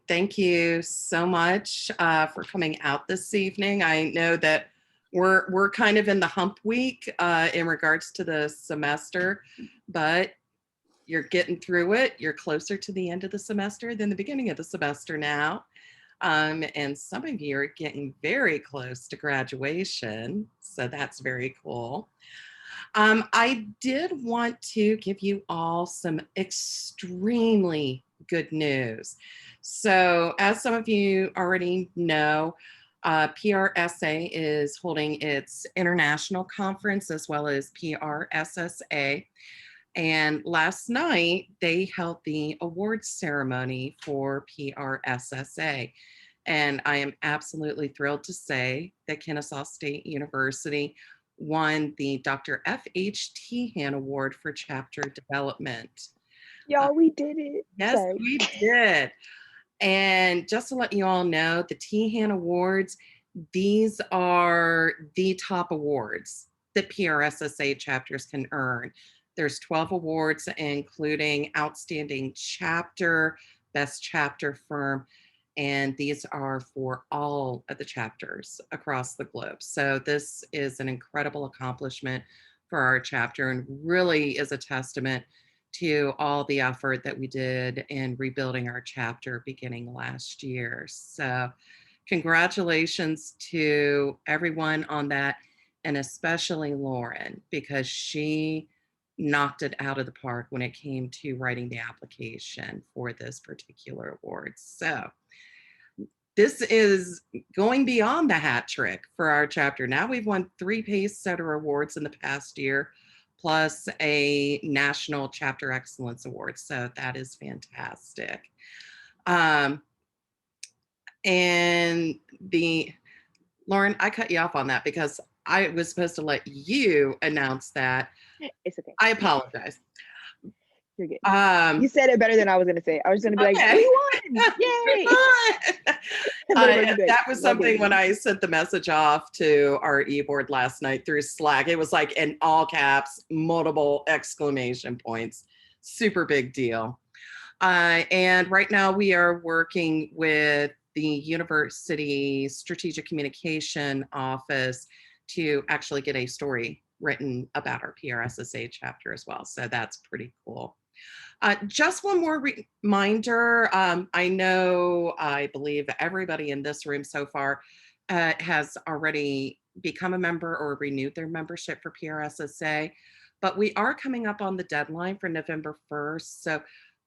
Thank you so much for coming out this evening. I know that we're kind of in the hump week in regards to the semester, but you're getting through it. You're closer to the end of the semester than the beginning of the semester now. And some of you are getting very close to graduation, so that's very cool. I did want to give you all some extremely good news. So, as some of you already know, PRSA is holding its international conference as well as PRSSA. And last night, they held the awards ceremony for PRSSA. And I am absolutely thrilled to say that Kennesaw State University won the Dr. F.H. Tehan Award for Chapter Development. Y'all, we did it. Yes, Sorry. we did. And just to let you all know, the Tehan Awards, these are the top awards that PRSSA chapters can earn. There's 12 awards, including Outstanding Chapter, Best Chapter Firm, and these are for all of the chapters across the globe. So this is an incredible accomplishment for our chapter and really is a testament to all the effort that we did in rebuilding our chapter beginning last year. So congratulations to everyone on that, and especially Lauren, because she knocked it out of the park when it came to writing the application for this particular award. So this is going beyond the hat trick for our chapter. Now we've won 3 Pace Setter Awards in the past year, plus a National Chapter Excellence Award. So that is fantastic. And Lauren, I cut you off on that because I was supposed to let you announce that. It's okay. I apologize. You're good. You said it better than I was going to say. I was going to be like, we won! Yay! That was something when I sent the message off to our e-board last night through Slack. It was like in all caps, multiple exclamation points. Super big deal. And right now we are working with the University Strategic Communication Office to actually get a story written about our PRSSA chapter as well. So that's pretty cool. Just one more reminder. I believe everybody in this room so far has already become a member or renewed their membership for PRSSA, but we are coming up on the deadline for November 1st. So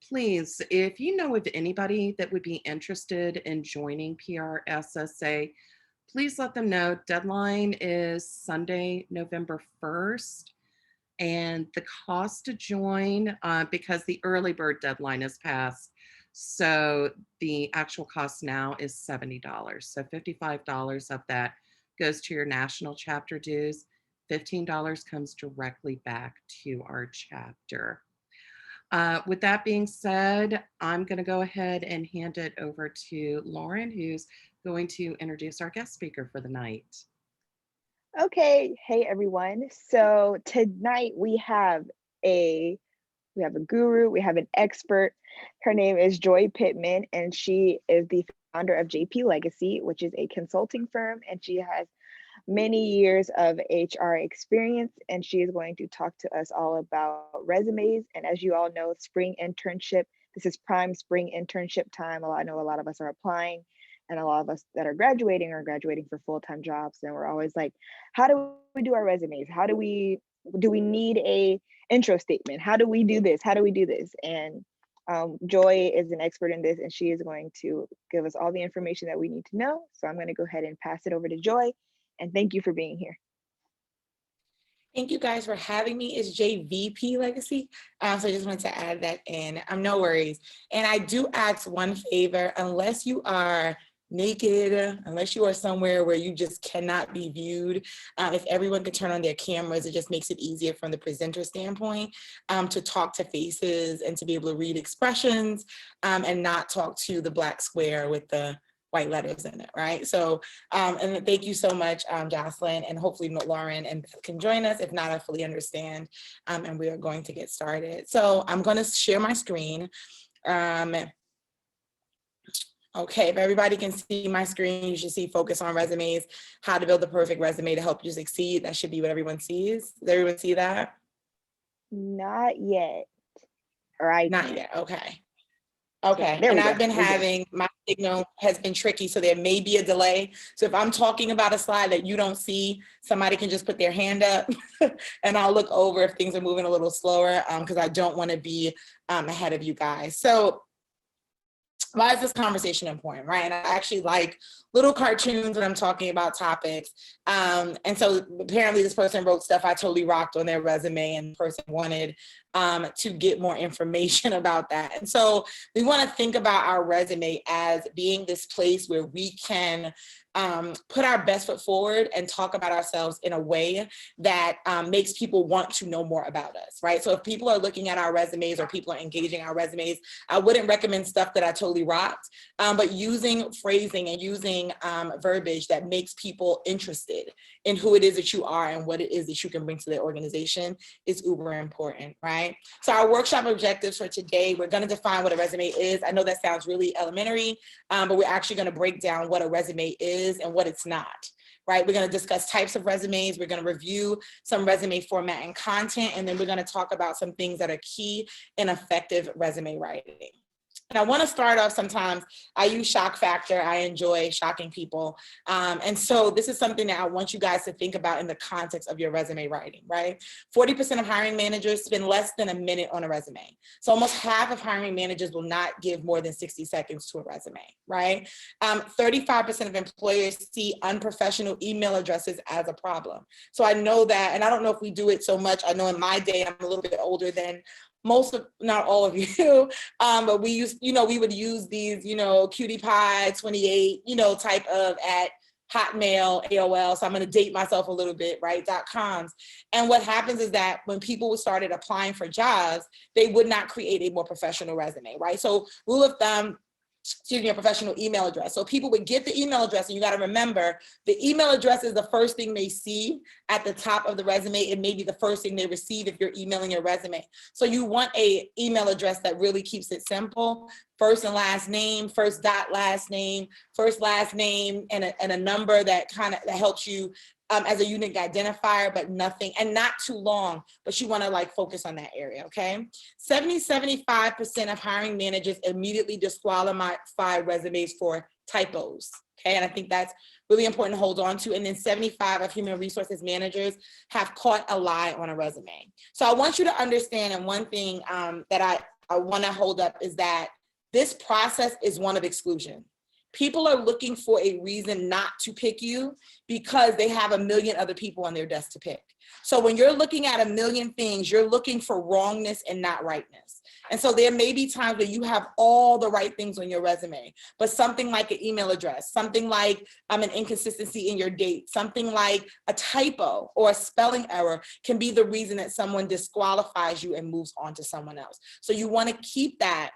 please, if you know of anybody that would be interested in joining PRSSA, please let them know. Deadline is Sunday, November 1st. And the cost to join, because the early bird deadline is passed, so the actual cost now is $70. So $55 of that goes to your national chapter dues. $15 comes directly back to our chapter. With that being said, I'm going to go ahead and hand it over to Lauren, who's going to introduce our guest speaker for the night. Okay, hey everyone. So tonight we have a guru, we have an expert. Her name is Joy Pittman, and she is the founder of JP Legacy, which is a consulting firm, and she has many years of HR experience, and she is going to talk to us all about resumes. And as you all know, spring internship, this is prime spring internship time. I know a lot of us are applying, and a lot of us that are graduating for full-time jobs. And we're always like, how do we do our resumes? Do we need a intro statement? How do we do this? How do we do this? And Joy is an expert in this, and she is going to give us all the information that we need to know. So I'm going to go ahead and pass it over to Joy. And thank you for being here. Thank you guys for having me. It's JVP Legacy. So I just wanted to add that in. No worries. And I do ask one favor, unless you are naked, unless you are somewhere where you just cannot be viewed, if everyone could turn on their cameras, it just makes it easier from the presenter standpoint to talk to faces and to be able to read expressions and not talk to the black square with the white letters in it, right? So, and thank you so much, Jocelyn, and hopefully Lauren and Beth can join us. If not, I fully understand, and we are going to get started. So I'm going to share my screen. Okay, if everybody can see my screen, you should see focus on resumes, how to build the perfect resume to help you succeed. That should be what everyone sees. Does everyone see that? Not yet, or I Not can't. yet, okay. Yeah, Okay, there and we go. I've been We're good. having, my signal has been tricky, so there may be a delay. So if I'm talking about a slide that you don't see, somebody can just put their hand up and I'll look over if things are moving a little slower, because I don't want to be ahead of you guys. So why is this conversation important, right? And I actually like little cartoons when I'm talking about topics. And so apparently this person wrote stuff I totally rocked on their resume, and the person wanted to get more information about that. And so we want to think about our resume as being this place where we can put our best foot forward and talk about ourselves in a way that makes people want to know more about us, right? So if people are looking at our resumes or people are engaging our resumes, I wouldn't recommend stuff that I totally rocked, but using phrasing and using verbiage that makes people interested in who it is that you are and what it is that you can bring to their organization is uber important, right? So our workshop objectives for today, we're going to define what a resume is. I know that sounds really elementary, but we're actually going to break down what a resume is and what it's not. Right, we're going to discuss types of resumes. We're going to review some resume format and content, and then we're going to talk about some things that are key in effective resume writing. And I want to start off, sometimes I use shock factor. I enjoy shocking people. And so this is something that I want you guys to think about in the context of your resume writing, right? 40% of hiring managers spend less than a minute on a resume. So almost half of hiring managers will not give more than 60 seconds to a resume, right? 35% of employers see unprofessional email addresses as a problem. So I know that, and I don't know if we do it so much. I know in my day, I'm a little bit older than most of, not all of you, but we used, we would use these, cutie pie 28, type of at Hotmail, AOL. So I'm going to date myself a little bit, right? .coms. And what happens is that when people started applying for jobs, they would not create a more professional resume, right? So rule of thumb, a professional email address. So people would get the email address, and you got to remember the email address is the first thing they see at the top of the resume. It may be the first thing they receive if you're emailing your resume. So you want a email address that really keeps it simple. First and last name, first dot last name, first last name, and a number that that helps you as a unique identifier, but nothing, and not too long, but you want to focus on that area, okay? 75% of hiring managers immediately disqualify resumes for typos, okay? And I think that's really important to hold on to. And then 75 of human resources managers have caught a lie on a resume. So I want you to understand, and one thing that I want to hold up is that this process is one of exclusion. People are looking for a reason not to pick you because they have a million other people on their desk to pick. So when you're looking at a million things, you're looking for wrongness and not rightness. And so there may be times where you have all the right things on your resume, but something like an email address, something like an inconsistency in your date, something like a typo or a spelling error can be the reason that someone disqualifies you and moves on to someone else. So you want to keep that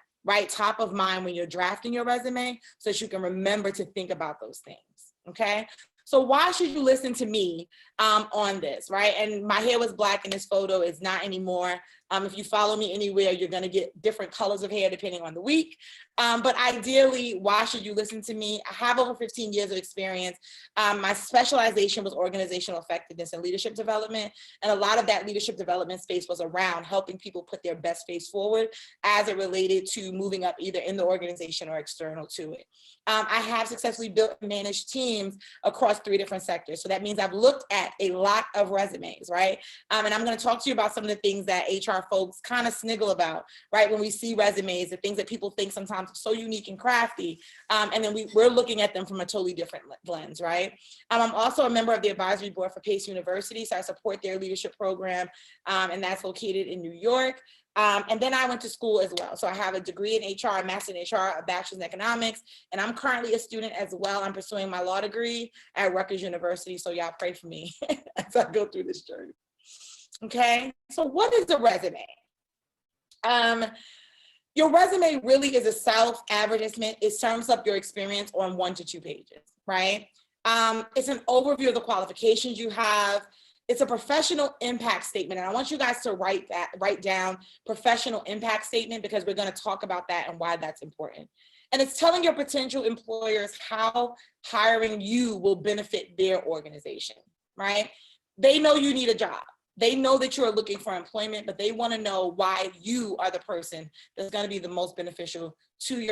top of mind when you're drafting your resume so that you can remember to think about those things, okay? So why should you listen to me on this, right? And my hair was black in this photo, it's not anymore. If you follow me anywhere, you're gonna get different colors of hair depending on the week. But ideally, why should you listen to me? I have over 15 years of experience. My specialization was organizational effectiveness and leadership development. And a lot of that leadership development space was around helping people put their best face forward as it related to moving up either in the organization or external to it. I have successfully built and managed teams across 3 different sectors. So that means I've looked at a lot of resumes, right? And I'm going to talk to you about some of the things that HR folks kind of sniggle about, right? When we see resumes, the things that people think sometimes are so unique and crafty. And then we're looking at them from a totally different lens, right? I'm also a member of the advisory board for Pace University. So I support their leadership program, and that's located in New York. And then I went to school as well. So I have a degree in HR, a master's in HR, a bachelor's in economics, and I'm currently a student as well. I'm pursuing my law degree at Rutgers University. So y'all pray for me as I go through this journey. Okay, so what is a resume? Your resume really is a self-advertisement. It sums up your experience on 1 to 2 pages, right? It's an overview of the qualifications you have. It's a professional impact statement. And I want you guys to write down professional impact statement because we're going to talk about that and why that's important. And it's telling your potential employers how hiring you will benefit their organization, right? They know you need a job. They know that you're looking for employment, but they want to know why you are the person that's going to be the most beneficial to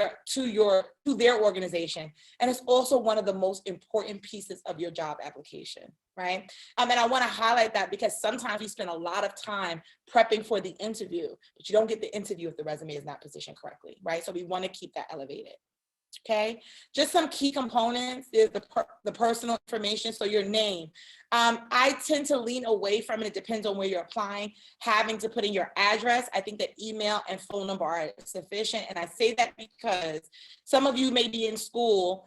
their organization. And it's also one of the most important pieces of your job application, right? And I want to highlight that because sometimes you spend a lot of time prepping for the interview, but you don't get the interview if the resume is not positioned correctly, right? So we want to keep that elevated. Okay, just some key components is the personal information, so your name. I tend to lean away from it. It depends on where you're applying, having to put in your address. I think that email and phone number are sufficient. And I say that because some of you may be in school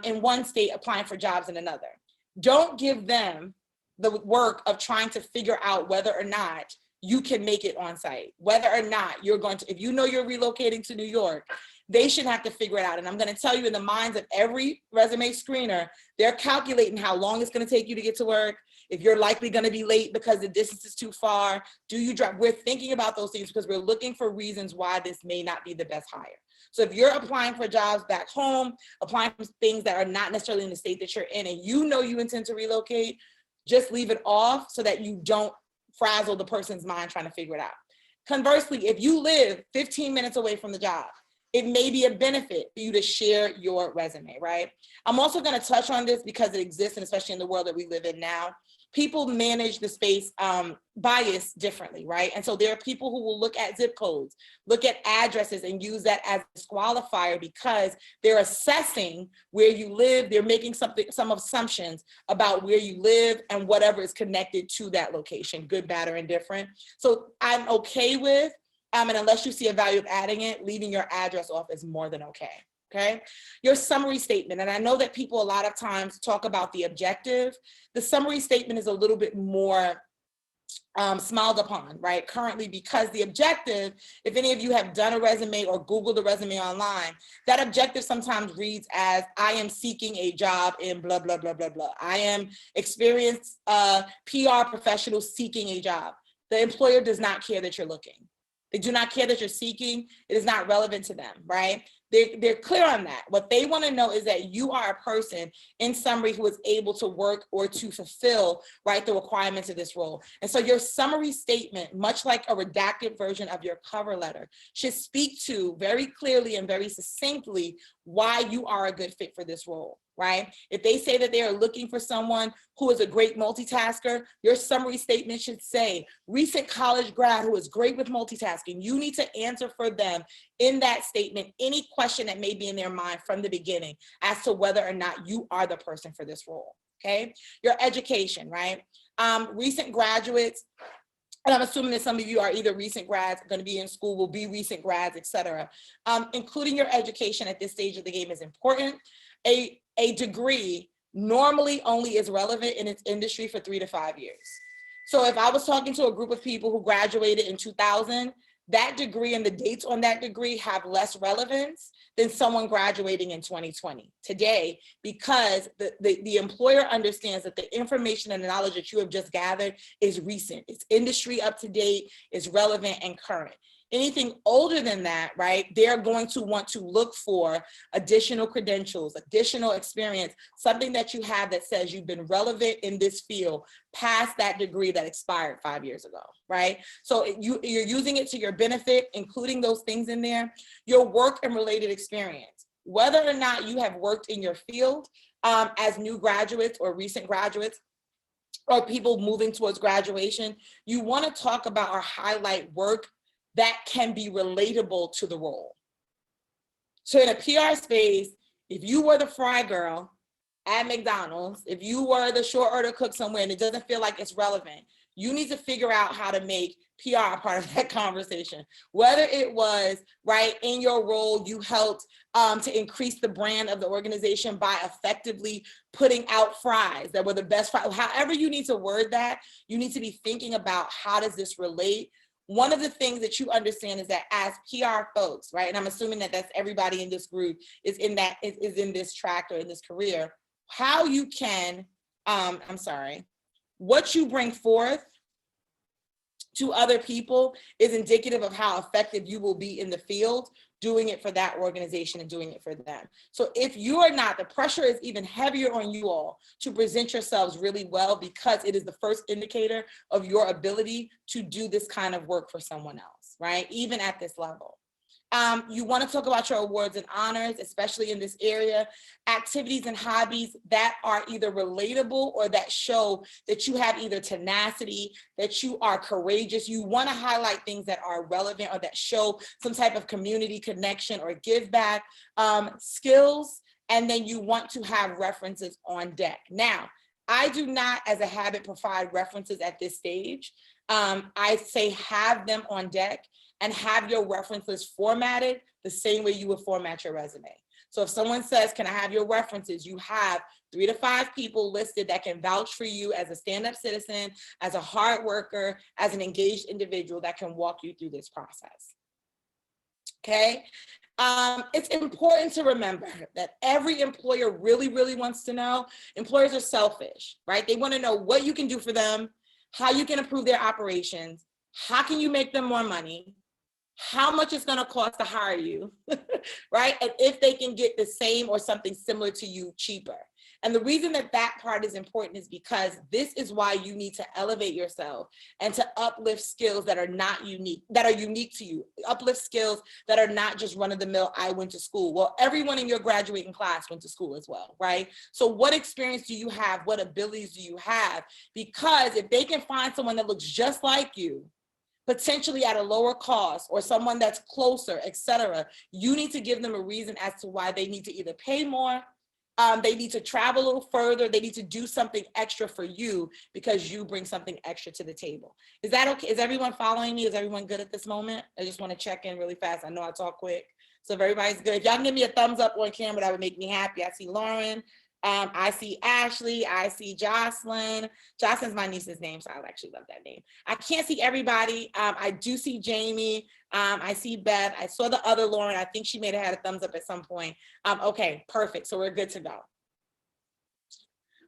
in one state applying for jobs in another. Don't give them the work of trying to figure out whether or not you can make it on site, whether or not you're going to, if you know you're relocating to New York, they should have to figure it out. And I'm going to tell you, in the minds of every resume screener, they're calculating how long it's going to take you to get to work, if you're likely going to be late because the distance is too far. Do you drive? We're thinking about those things because we're looking for reasons why this may not be the best hire. So if you're applying for jobs back home, applying for things that are not necessarily in the state that you're in, and you know you intend to relocate, just leave it off so that you don't frazzle the person's mind trying to figure it out. Conversely, if you live 15 minutes away from the job, it may be a benefit for you to share your resume, right? I'm also going to touch on this because it exists, and especially in the world that we live in now, people manage the space bias differently, right? And so there are people who will look at zip codes, look at addresses, and use that as a disqualifier because they're assessing where you live. They're making some assumptions about where you live and whatever is connected to that location, good, bad, or indifferent. So I'm okay with, and unless you see a value of adding it, leaving your address off is more than okay. Okay, your summary statement. And I know that people a lot of times talk about the objective. The summary statement is a little bit more smiled upon, right? Currently, because the objective, if any of you have done a resume or Googled a resume online, that objective sometimes reads as, I am seeking a job in blah, blah, blah, blah, blah. I am experienced PR professional seeking a job. The employer does not care that you're looking. They do not care that you're seeking. It is not relevant to them, right? They're clear on that. What they want to know is that you are a person, in summary, who is able to work or to fulfill, right, the requirements of this role. And so your summary statement, much like a redacted version of your cover letter, should speak to very clearly and very succinctly why you are a good fit for this role, right? If they say that they are looking for someone who is a great multitasker, your summary statement should say, recent college grad who is great with multitasking. You need to answer for them in that statement any question that may be in their mind from the beginning as to whether or not you are the person for this role, okay? Your education, right? Recent graduates, and I'm assuming that some of you are either recent grads, going to be in school, will be recent grads, et cetera. Including your education at this stage of the game is important. A degree normally only is relevant in its industry for 3 to 5 years. So if I was talking to a group of people who graduated in 2000, that degree and the dates on that degree have less relevance than someone graduating in 2020 today, because the employer understands that the information and the knowledge that you have just gathered is recent, it's industry up to date, is relevant and current. Anything older than that, right, they're going to want to look for additional credentials, additional experience, something that you have that says you've been relevant in this field past that degree that expired 5 years ago, right? So you're using it to your benefit, including those things in there. Your work and related experience, whether or not you have worked in your field as new graduates or recent graduates, or people moving towards graduation, you want to talk about or highlight work that can be relatable to the role. So in a PR space, if you were the fry girl at McDonald's, if you were the short order cook somewhere and it doesn't feel like it's relevant, you need to figure out how to make PR a part of that conversation. Whether it was, right, in your role, you helped to increase the brand of the organization by effectively putting out fries that were the best fries. However you need to word that, you need to be thinking about how does this relate. One of the things that you understand is that as PR folks, right, and I'm assuming that that's everybody in this group is in this track or in this career, how you can, what you bring forth to other people is indicative of how effective you will be in the field doing it for that organization and doing it for them. So if you are not, the pressure is even heavier on you all to present yourselves really well, because it is the first indicator of your ability to do this kind of work for someone else, right? Even at this level. You want to talk about your awards and honors, especially in this area, activities and hobbies that are either relatable or that show that you have either tenacity, that you are courageous. You want to highlight things that are relevant or that show some type of community connection or give back, skills, and then you want to have references on deck. Now, I do not, as a habit, provide references at this stage. I say have them on deck and have your references formatted the same way you would format your resume. So if someone says, can I have your references? You have 3 to 5 people listed that can vouch for you as a stand-up citizen, as a hard worker, as an engaged individual that can walk you through this process. Okay. It's important to remember that every employer really, really wants to know. Employers are selfish, right? They want to know what you can do for them, how you can improve their operations, how can you make them more money, how much it's going to cost to hire you, right? And if they can get the same or something similar to you cheaper. And the reason that that part is important is because this is why you need to elevate yourself and to uplift skills that are not unique, that are unique to you. Uplift skills that are not just run of the mill, I went to school. Well, everyone in your graduating class went to school as well, right? So what experience do you have? What abilities do you have? Because if they can find someone that looks just like you, potentially at a lower cost, or someone that's closer, etc., you need to give them a reason as to why they need to either pay more, they need to travel a little further, they need to do something extra for you because you bring something extra to the table. Is that okay? Is everyone following me? Is everyone good at this moment? I just want to check in really fast. I know I talk quick. So if everybody's good, if y'all can give me a thumbs up on camera, that would make me happy. I see Lauren. I see Ashley, I see Jocelyn. Jocelyn's my niece's name, so I actually love that name. I can't see everybody. I do see Jamie. I see Beth. I saw the other Lauren. I think she may have had a thumbs up at some point. Okay, perfect. So we're good to go.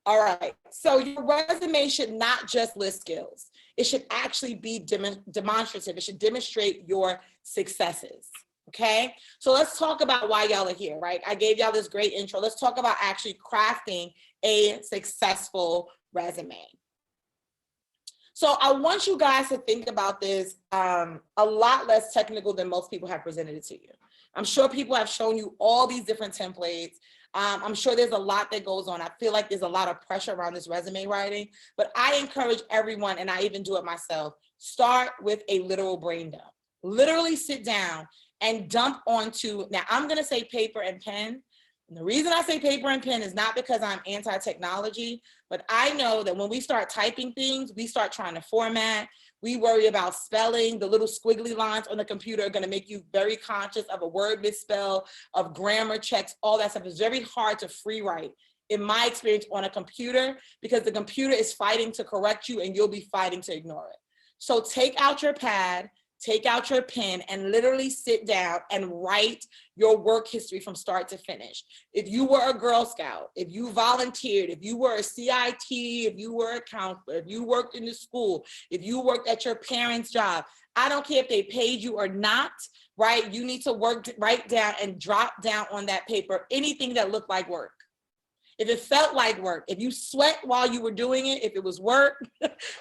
All right. So your resume should not just list skills. It should actually be demonstrative. It should demonstrate your successes. Okay, so let's talk about why y'all are here, right? I gave y'all this great intro. Let's talk about actually crafting a successful resume. So I want you guys to think about this a lot less technical than most people have presented it to you. I'm sure people have shown you all these different templates. I'm sure there's a lot that goes on. I feel like there's a lot of pressure around this resume writing, but I encourage everyone, and I even do it myself, start with a literal brain dump. Literally sit down and dump onto, now I'm going to say paper and pen. And the reason I say paper and pen is not because I'm anti-technology, but I know that when we start typing things, we start trying to format, we worry about spelling. The little squiggly lines on the computer are going to make you very conscious of a word misspell, of grammar checks, all that stuff. It's very hard to free write, in my experience, on a computer, because the computer is fighting to correct you and you'll be fighting to ignore it. So take out your pad, take out your pen, and literally sit down and write your work history from start to finish. If you were a Girl Scout, if you volunteered, if you were a CIT, if you were a counselor, if you worked in the school, if you worked at your parents' job, I don't care if they paid you or not, right? You need to write down and drop down on that paper anything that looked like work. If it felt like work, if you sweat while you were doing it, if it was work,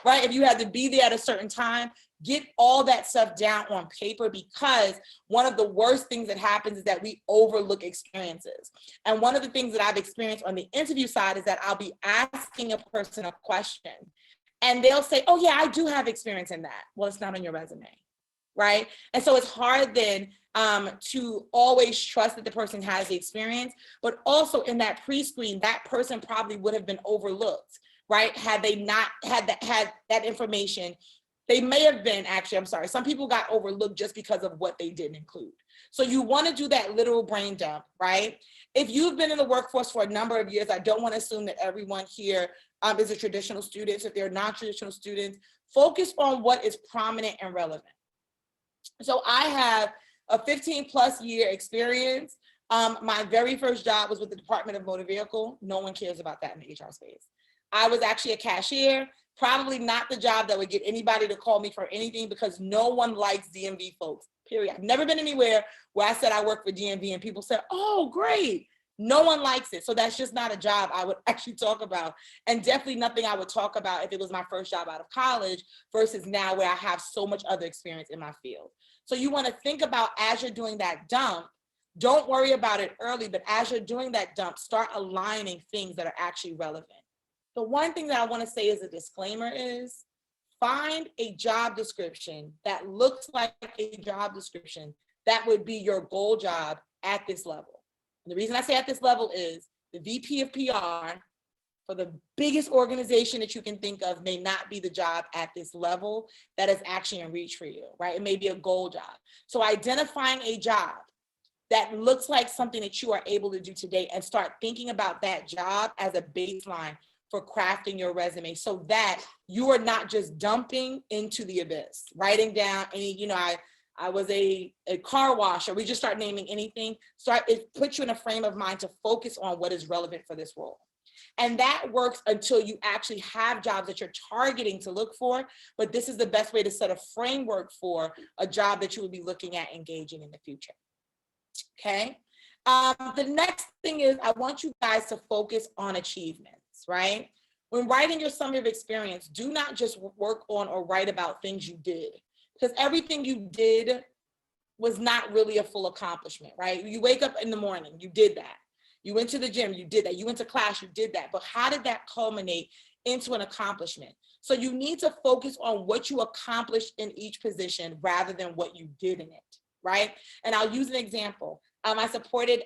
right? If you had to be there at a certain time, get all that stuff down on paper, because one of the worst things that happens is that we overlook experiences. And one of the things that I've experienced on the interview side is that I'll be asking a person a question and they'll say, oh yeah, I do have experience in that. Well, it's not on your resume, right? And so it's hard then to always trust that the person has the experience, but also in that pre-screen, that person probably would have been overlooked, right? Had they not had that information. They may have been, actually, I'm sorry, some people got overlooked just because of what they didn't include. So you want to do that literal brain dump, right? If you've been in the workforce for a number of years, I don't want to assume that everyone here is a traditional student. If they're non-traditional students, focus on what is prominent and relevant. So I have a 15+ year experience. My very first job was with the Department of Motor Vehicle. No one cares about that in the HR space. I was actually a cashier. Probably not the job that would get anybody to call me for anything, because no one likes DMV folks, period. I've never been anywhere where I said I work for DMV and people said, oh, great. No one likes it. So that's just not a job I would actually talk about. And definitely nothing I would talk about if it was my first job out of college versus now where I have so much other experience in my field. So you want to think about, as you're doing that dump, don't worry about it early, but as you're doing that dump, start aligning things that are actually relevant. The one thing that I want to say as a disclaimer is, find a job description that looks like a job description that would be your goal job at this level. And the reason I say at this level is the VP of PR for the biggest organization that you can think of may not be the job at this level that is actually in reach for you, right? It may be a goal job. So identifying a job that looks like something that you are able to do today, and start thinking about that job as a baseline for crafting your resume, so that you are not just dumping into the abyss, writing down any, I was a car wash, or we just start naming anything. It puts you in a frame of mind to focus on what is relevant for this role. And that works until you actually have jobs that you're targeting to look for. But this is the best way to set a framework for a job that you would be looking at engaging in the future. Okay. The next thing is, I want you guys to focus on achievements, right? When writing your summary of experience, do not just work on or write about things you did, because everything you did was not really a full accomplishment, right? You wake up in the morning, you did that. You went to the gym, you did that. You went to class, you did that. But how did that culminate into an accomplishment? So you need to focus on what you accomplished in each position rather than what you did in it, right? And I'll use an example. I supported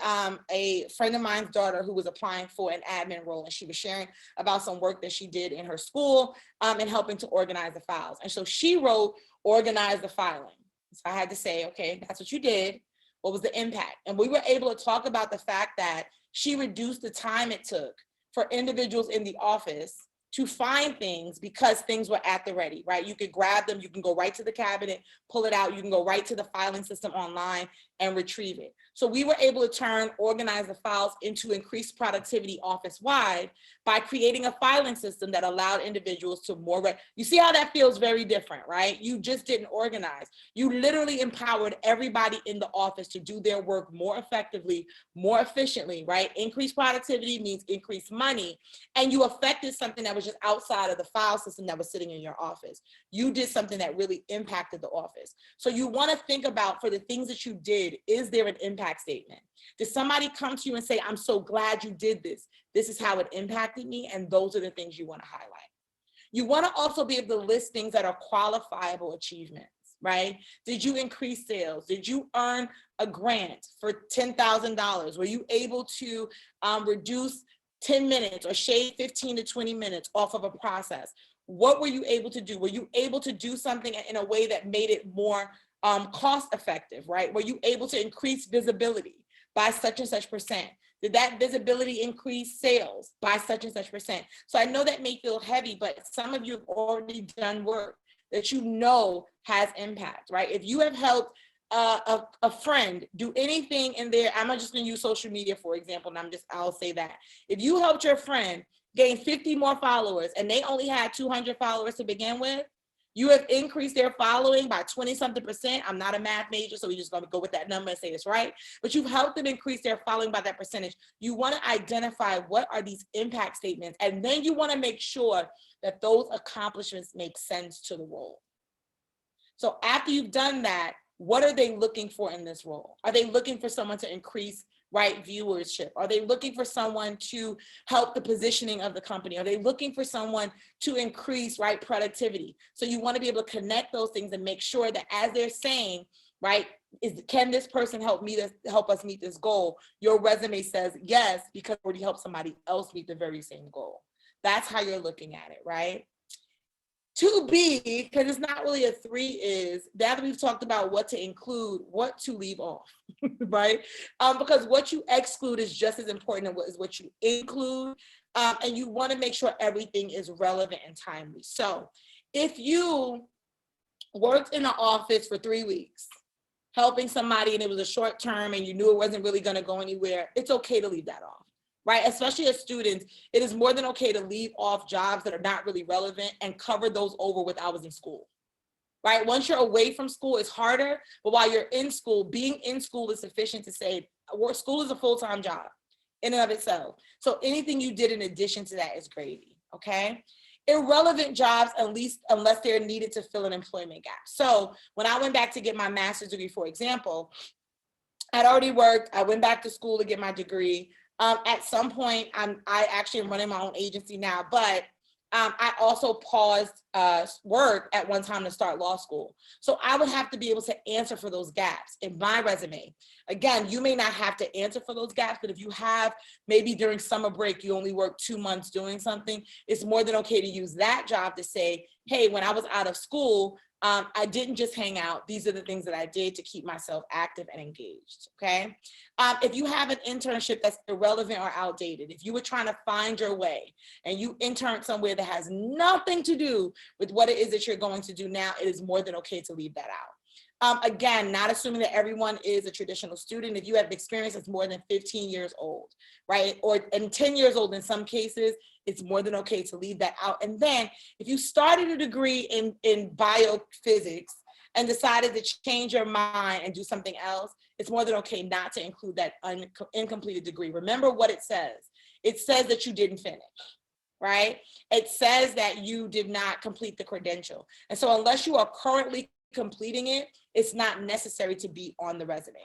a friend of mine's daughter who was applying for an admin role, and she was sharing about some work that she did in her school and helping to organize the files. And so she wrote, organize the filing. So I had to say, okay, that's what you did. What was the impact? And we were able to talk about the fact that she reduced the time it took for individuals in the office to find things because things were at the ready, right? You could grab them, you can go right to the cabinet, pull it out, you can go right to the filing system online and retrieve it. So we were able to organize the files into increased productivity office-wide by creating a filing system that allowed individuals to you see how that feels very different, right? You just didn't organize. You literally empowered everybody in the office to do their work more effectively, more efficiently, right? Increased productivity means increased money, and you affected something that was just outside of the file system that was sitting in your office. You did something that really impacted the office. So you want to think about, for the things that you did, is there an impact statement? Did somebody come to you and say, I'm so glad you did this. This is how it impacted me. And those are the things you want to highlight. You want to also be able to list things that are qualifiable achievements, right? Did you increase sales? Did you earn a grant for $10,000? Were you able to reduce 10 minutes or shave 15 to 20 minutes off of a process? What were you able to do? Were you able to do something in a way that made it more cost effective, right? Were you able to increase visibility by such and such percent? Did that visibility increase sales by such and such percent? So I know that may feel heavy, but some of you have already done work that you know has impact, right? If you have helped a friend do anything in there, I'm just gonna use social media, for example, and I'll say that. If you helped your friend gain 50 more followers and they only had 200 followers to begin with, you have increased their following by 20-something%. I'm not a math major, so we're just going to go with that number and say it's right. But you've helped them increase their following by that percentage. You want to identify what are these impact statements, and then you want to make sure that those accomplishments make sense to the role. So after you've done that, what are they looking for in this role? Are they looking for someone to increase viewership? Are they looking for someone to help the positioning of the company? Are they looking for someone to increase productivity? So you want to be able to connect those things and make sure that as they're saying, can this person help us meet this goal? Your resume says yes, because it already helped somebody else meet the very same goal. That's how you're looking at it, right? 2B, because it's not really a 3, is now that we've talked about what to include, what to leave off, right? Because what you exclude is just as important as what you include, and you want to make sure everything is relevant and timely. So if you worked in the office for 3 weeks, helping somebody, and it was a short term and you knew it wasn't really going to go anywhere, it's okay to leave that off. right? Especially as students, it is more than okay to leave off jobs that are not really relevant and cover those over with I was in school, right? Once you're away from school, it's harder, but while you're in school, being in school is sufficient to say, school is a full-time job in and of itself. So anything you did in addition to that is gravy, okay? Irrelevant jobs, at least unless they're needed to fill an employment gap. So when I went back to get my master's degree, for example, I'd already worked, I went back to school to get my degree. At some point, I actually am running my own agency now, but I also paused work at one time to start law school. So I would have to be able to answer for those gaps in my resume. Again, you may not have to answer for those gaps, but if you have, maybe during summer break, you only work 2 months doing something, it's more than okay to use that job to say, hey, when I was out of school, I didn't just hang out. These are the things that I did to keep myself active and engaged, okay? If you have an internship that's irrelevant or outdated, if you were trying to find your way and you interned somewhere that has nothing to do with what it is that you're going to do now, it is more than okay to leave that out. Again, not assuming that everyone is a traditional student. If you have experience that's more than 15 years old, right? And 10 years old in some cases, it's more than okay to leave that out. And then if you started a degree in biophysics and decided to change your mind and do something else, it's more than okay not to include that incompleted degree. Remember what it says. It says that you didn't finish, right? It says that you did not complete the credential. And so unless you are currently completing it, it's not necessary to be on the resume.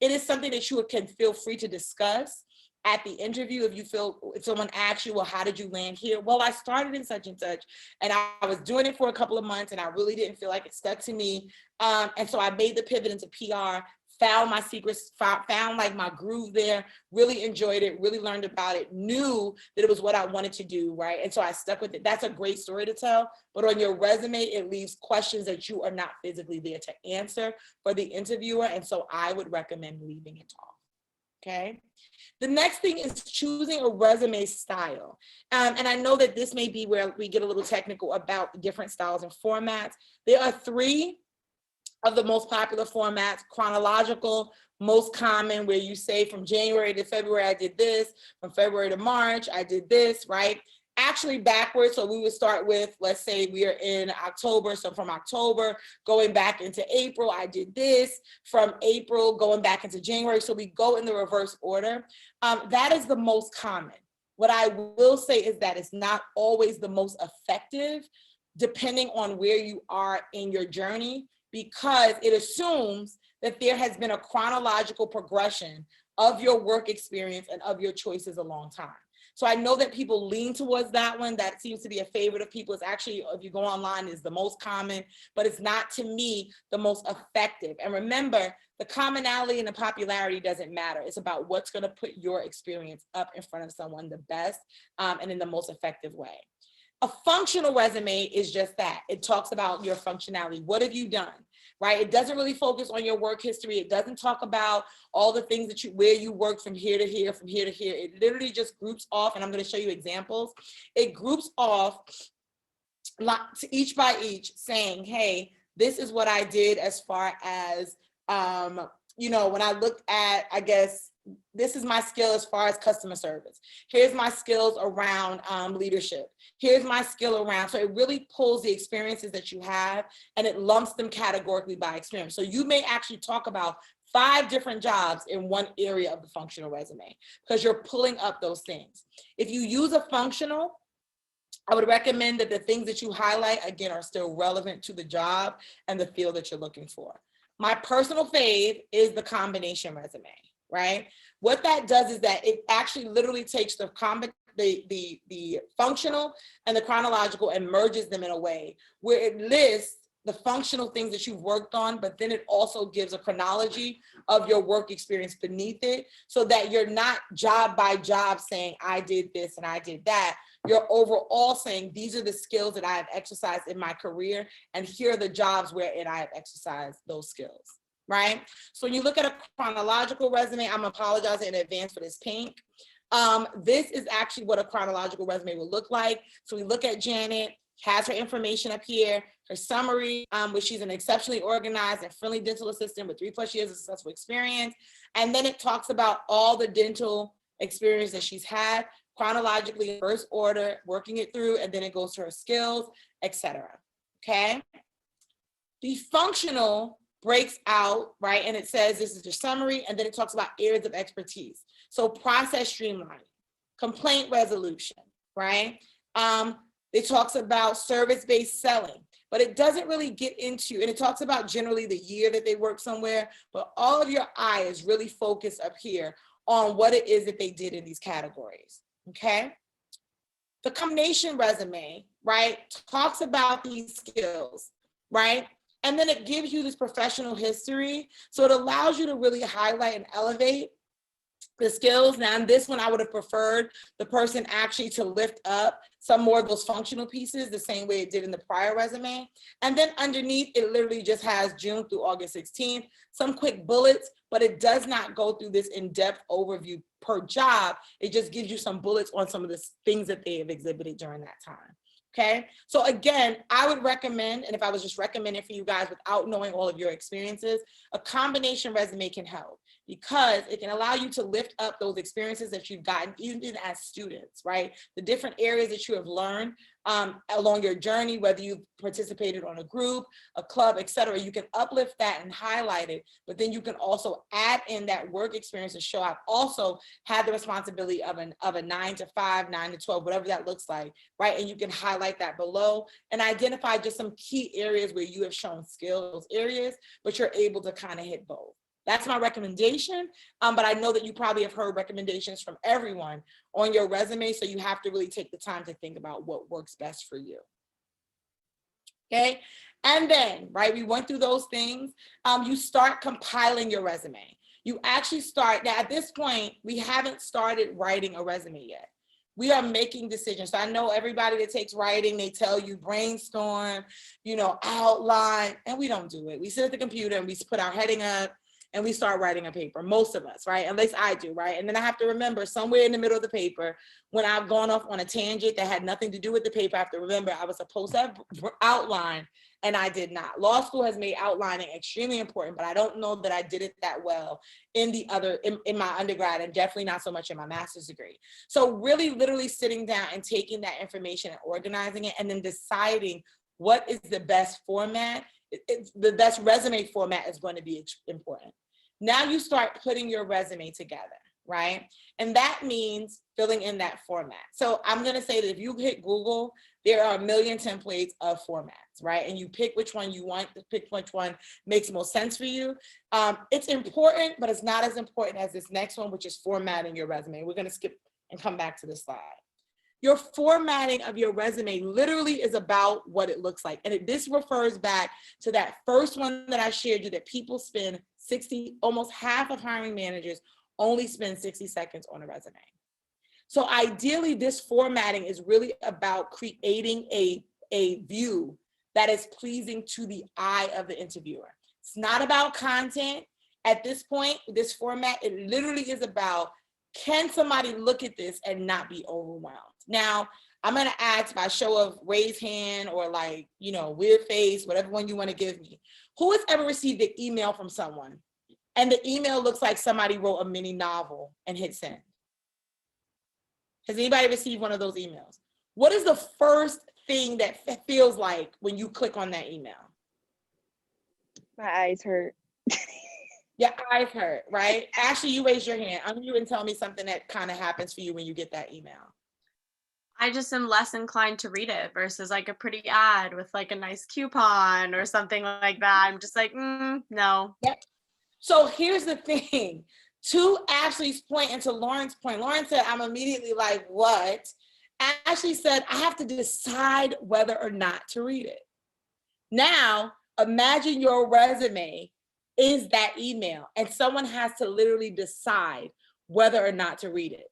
It is something that you can feel free to discuss at the interview. If someone asks you, well, how did you land here? Well, I started in such and such, and I was doing it for a couple of months, and I really didn't feel like it stuck to me. And so I made the pivot into PR, found my secrets, found like my groove there, really enjoyed it, really learned about it, knew that it was what I wanted to do, right? And so I stuck with it. That's a great story to tell, but on your resume, it leaves questions that you are not physically there to answer for the interviewer. And so I would recommend leaving it off, okay? The next thing is choosing a resume style. And I know that this may be where we get a little technical about the different styles and formats. There are 3 of the most popular formats: chronological, most common, where you say from January to February, I did this, from February to March, I did this, right? Actually backwards, so we would start with, let's say we are in October, so from October going back into April, I did this, from April going back into January, so we go in the reverse order. That is the most common. What I will say is that it's not always the most effective, depending on where you are in your journey, because it assumes that there has been a chronological progression of your work experience and of your choices a long time. So I know that people lean towards that one. That seems to be a favorite of people. It's actually, if you go online, is the most common, but it's not, to me, the most effective. And remember, the commonality and the popularity doesn't matter. It's about what's going to put your experience up in front of someone the best and in the most effective way. A functional resume is just that. It talks about your functionality. What have you done, right? It doesn't really focus on your work history. It doesn't talk about all the things that where you work from here to here, from here to here. It literally just groups off, and I'm going to show you examples. It groups off each by each, saying, hey, this is what I did as far as, when I look at, I guess, this is my skill as far as customer service. Here's my skills around leadership. Here's my skill around. So it really pulls the experiences that you have and it lumps them categorically by experience. So you may actually talk about 5 different jobs in one area of the functional resume because you're pulling up those things. If you use a functional, I would recommend that the things that you highlight, again, are still relevant to the job and the field that you're looking for. My personal fave is the combination resume, right? What that does is that it actually literally takes the functional and the chronological and merges them in a way where it lists the functional things that you've worked on, but then it also gives a chronology of your work experience beneath it so that you're not job by job saying, I did this and I did that. You're overall saying, these are the skills that I have exercised in my career, and here are the jobs wherein I have exercised those skills, right? So when you look at a chronological resume, I'm apologizing in advance for this pink. This is actually what a chronological resume will look like. So we look at Janet, has her information up here, her summary, where she's an exceptionally organized and friendly dental assistant with 3+ years of successful experience. And then it talks about all the dental experience that she's had, chronologically in first order, working it through, and then it goes to her skills, etc. Okay? The functional breaks out, right? And it says this is your summary, and then it talks about areas of expertise. So process streamlining, complaint resolution, right? It talks about service-based selling, but it doesn't really get into, and it talks about generally the year that they work somewhere, but all of your eye is really focused up here on what it is that they did in these categories, okay? The combination resume, right, talks about these skills, right? And then it gives you this professional history. So it allows you to really highlight and elevate the skills. Now in this one, I would have preferred the person actually to lift up some more of those functional pieces the same way it did in the prior resume. And then underneath, it literally just has June through August 16th, some quick bullets, but it does not go through this in-depth overview per job. It just gives you some bullets on some of the things that they have exhibited during that time. Okay, so again, I would recommend, and if I was just recommending for you guys without knowing all of your experiences, a combination resume can help because it can allow you to lift up those experiences that you've gotten even as students, right? The different areas that you have learned along your journey, whether you've participated on a group, a club, etc. You can uplift that and highlight it, but then you can also add in that work experience to show I've also had the responsibility of a 9 to 5, 9 to 12, whatever that looks like, right? And you can highlight that below and identify just some key areas where you have shown skills areas, but you're able to kind of hit both. That's my recommendation, but I know that you probably have heard recommendations from everyone on your resume, so you have to really take the time to think about what works best for you. Okay, and then, right, we went through those things. You start compiling your resume. You actually start, now at this point, we haven't started writing a resume yet. We are making decisions. So I know everybody that takes writing, they tell you brainstorm, outline, and we don't do it. We sit at the computer and we put our heading up, and we start writing a paper, most of us, right? At least I do, right? And then I have to remember somewhere in the middle of the paper, when I've gone off on a tangent that had nothing to do with the paper, I have to remember I was supposed to have outline, and I did not. Law school has made outlining extremely important, but I don't know that I did it that well in my undergrad, and definitely not so much in my master's degree. So really literally sitting down and taking that information and organizing it, and then deciding what is the best format. The best resume format is going to be important. Now you start putting your resume together, right? And that means filling in that format. So I'm going to say that if you hit Google, there are a million templates of formats, right? And you pick which one you want, pick which one makes most sense for you. It's important, but it's not as important as this next one, which is formatting your resume. We're going to skip and come back to this slide. Your formatting of your resume literally is about what it looks like. And this refers back to that first one that I shared you, that people spend almost half of hiring managers only spend 60 seconds on a resume. So ideally, this formatting is really about creating a view that is pleasing to the eye of the interviewer. It's not about content. At this point, this format, it literally is about, can somebody look at this and not be overwhelmed? Now, I'm going to ask by show of raised hand or weird face, whatever one you want to give me. Who has ever received an email from someone and the email looks like somebody wrote a mini novel and hit send? Has anybody received one of those emails? What is the first thing that feels like when you click on that email? My eyes hurt. Your eyes hurt, right? Ashley, you raise your hand. Unmute and tell me something that kind of happens for you when you get that email. I just am less inclined to read it versus like a pretty ad with like a nice coupon or something like that. I'm just like, no. Yep. So here's the thing. To Ashley's point and to Lauren's point, Lauren said, I'm immediately like, what? Ashley said, I have to decide whether or not to read it. Now, imagine your resume is that email, and someone has to literally decide whether or not to read it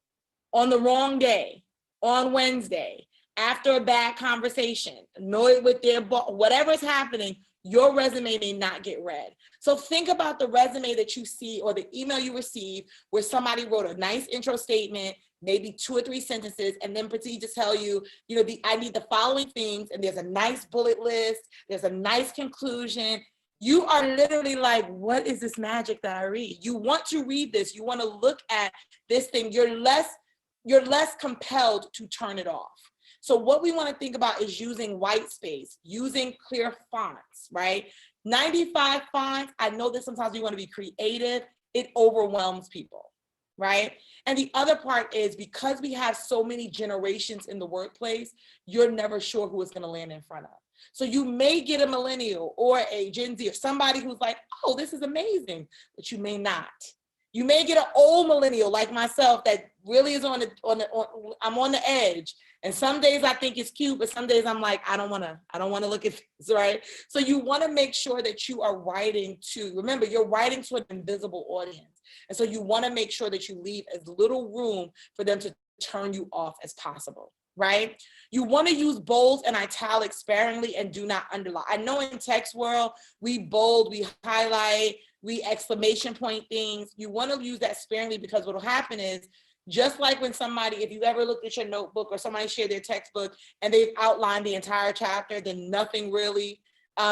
on the wrong day, on Wednesday, after a bad conversation, annoyed with their boss, whatever's happening, your resume may not get read. So think about the resume that you see or the email you receive where somebody wrote a nice intro statement, maybe 2 or 3 sentences, and then proceed to tell you, I need the following things, and there's a nice bullet list, there's a nice conclusion. you are literally like, what is this magic that I read? You want to read this. You want to look at this thing. You're less compelled to turn it off. So what we want to think about is using white space, using clear fonts, right? 95 fonts. I know that sometimes we want to be creative. It overwhelms people, right? And the other part is because we have so many generations in the workplace, you're never sure who it's going to land in front of. So you may get a millennial or a Gen Z or somebody who's like, oh, this is amazing, but you may not. You may get an old millennial like myself that really is I'm on the edge. And some days I think it's cute, but some days I'm like, I don't want to look at this, right? So you want to make sure that you are writing to, remember, you're writing to an invisible audience. And so you want to make sure that you leave as little room for them to turn you off as possible, right? You want to use bolds and italics sparingly and do not underline. I know in text world, we bold, we highlight, we exclamation point things. You want to use that sparingly because what will happen is, just like when somebody, if you ever looked at your notebook or somebody shared their textbook and they've outlined the entire chapter, then nothing really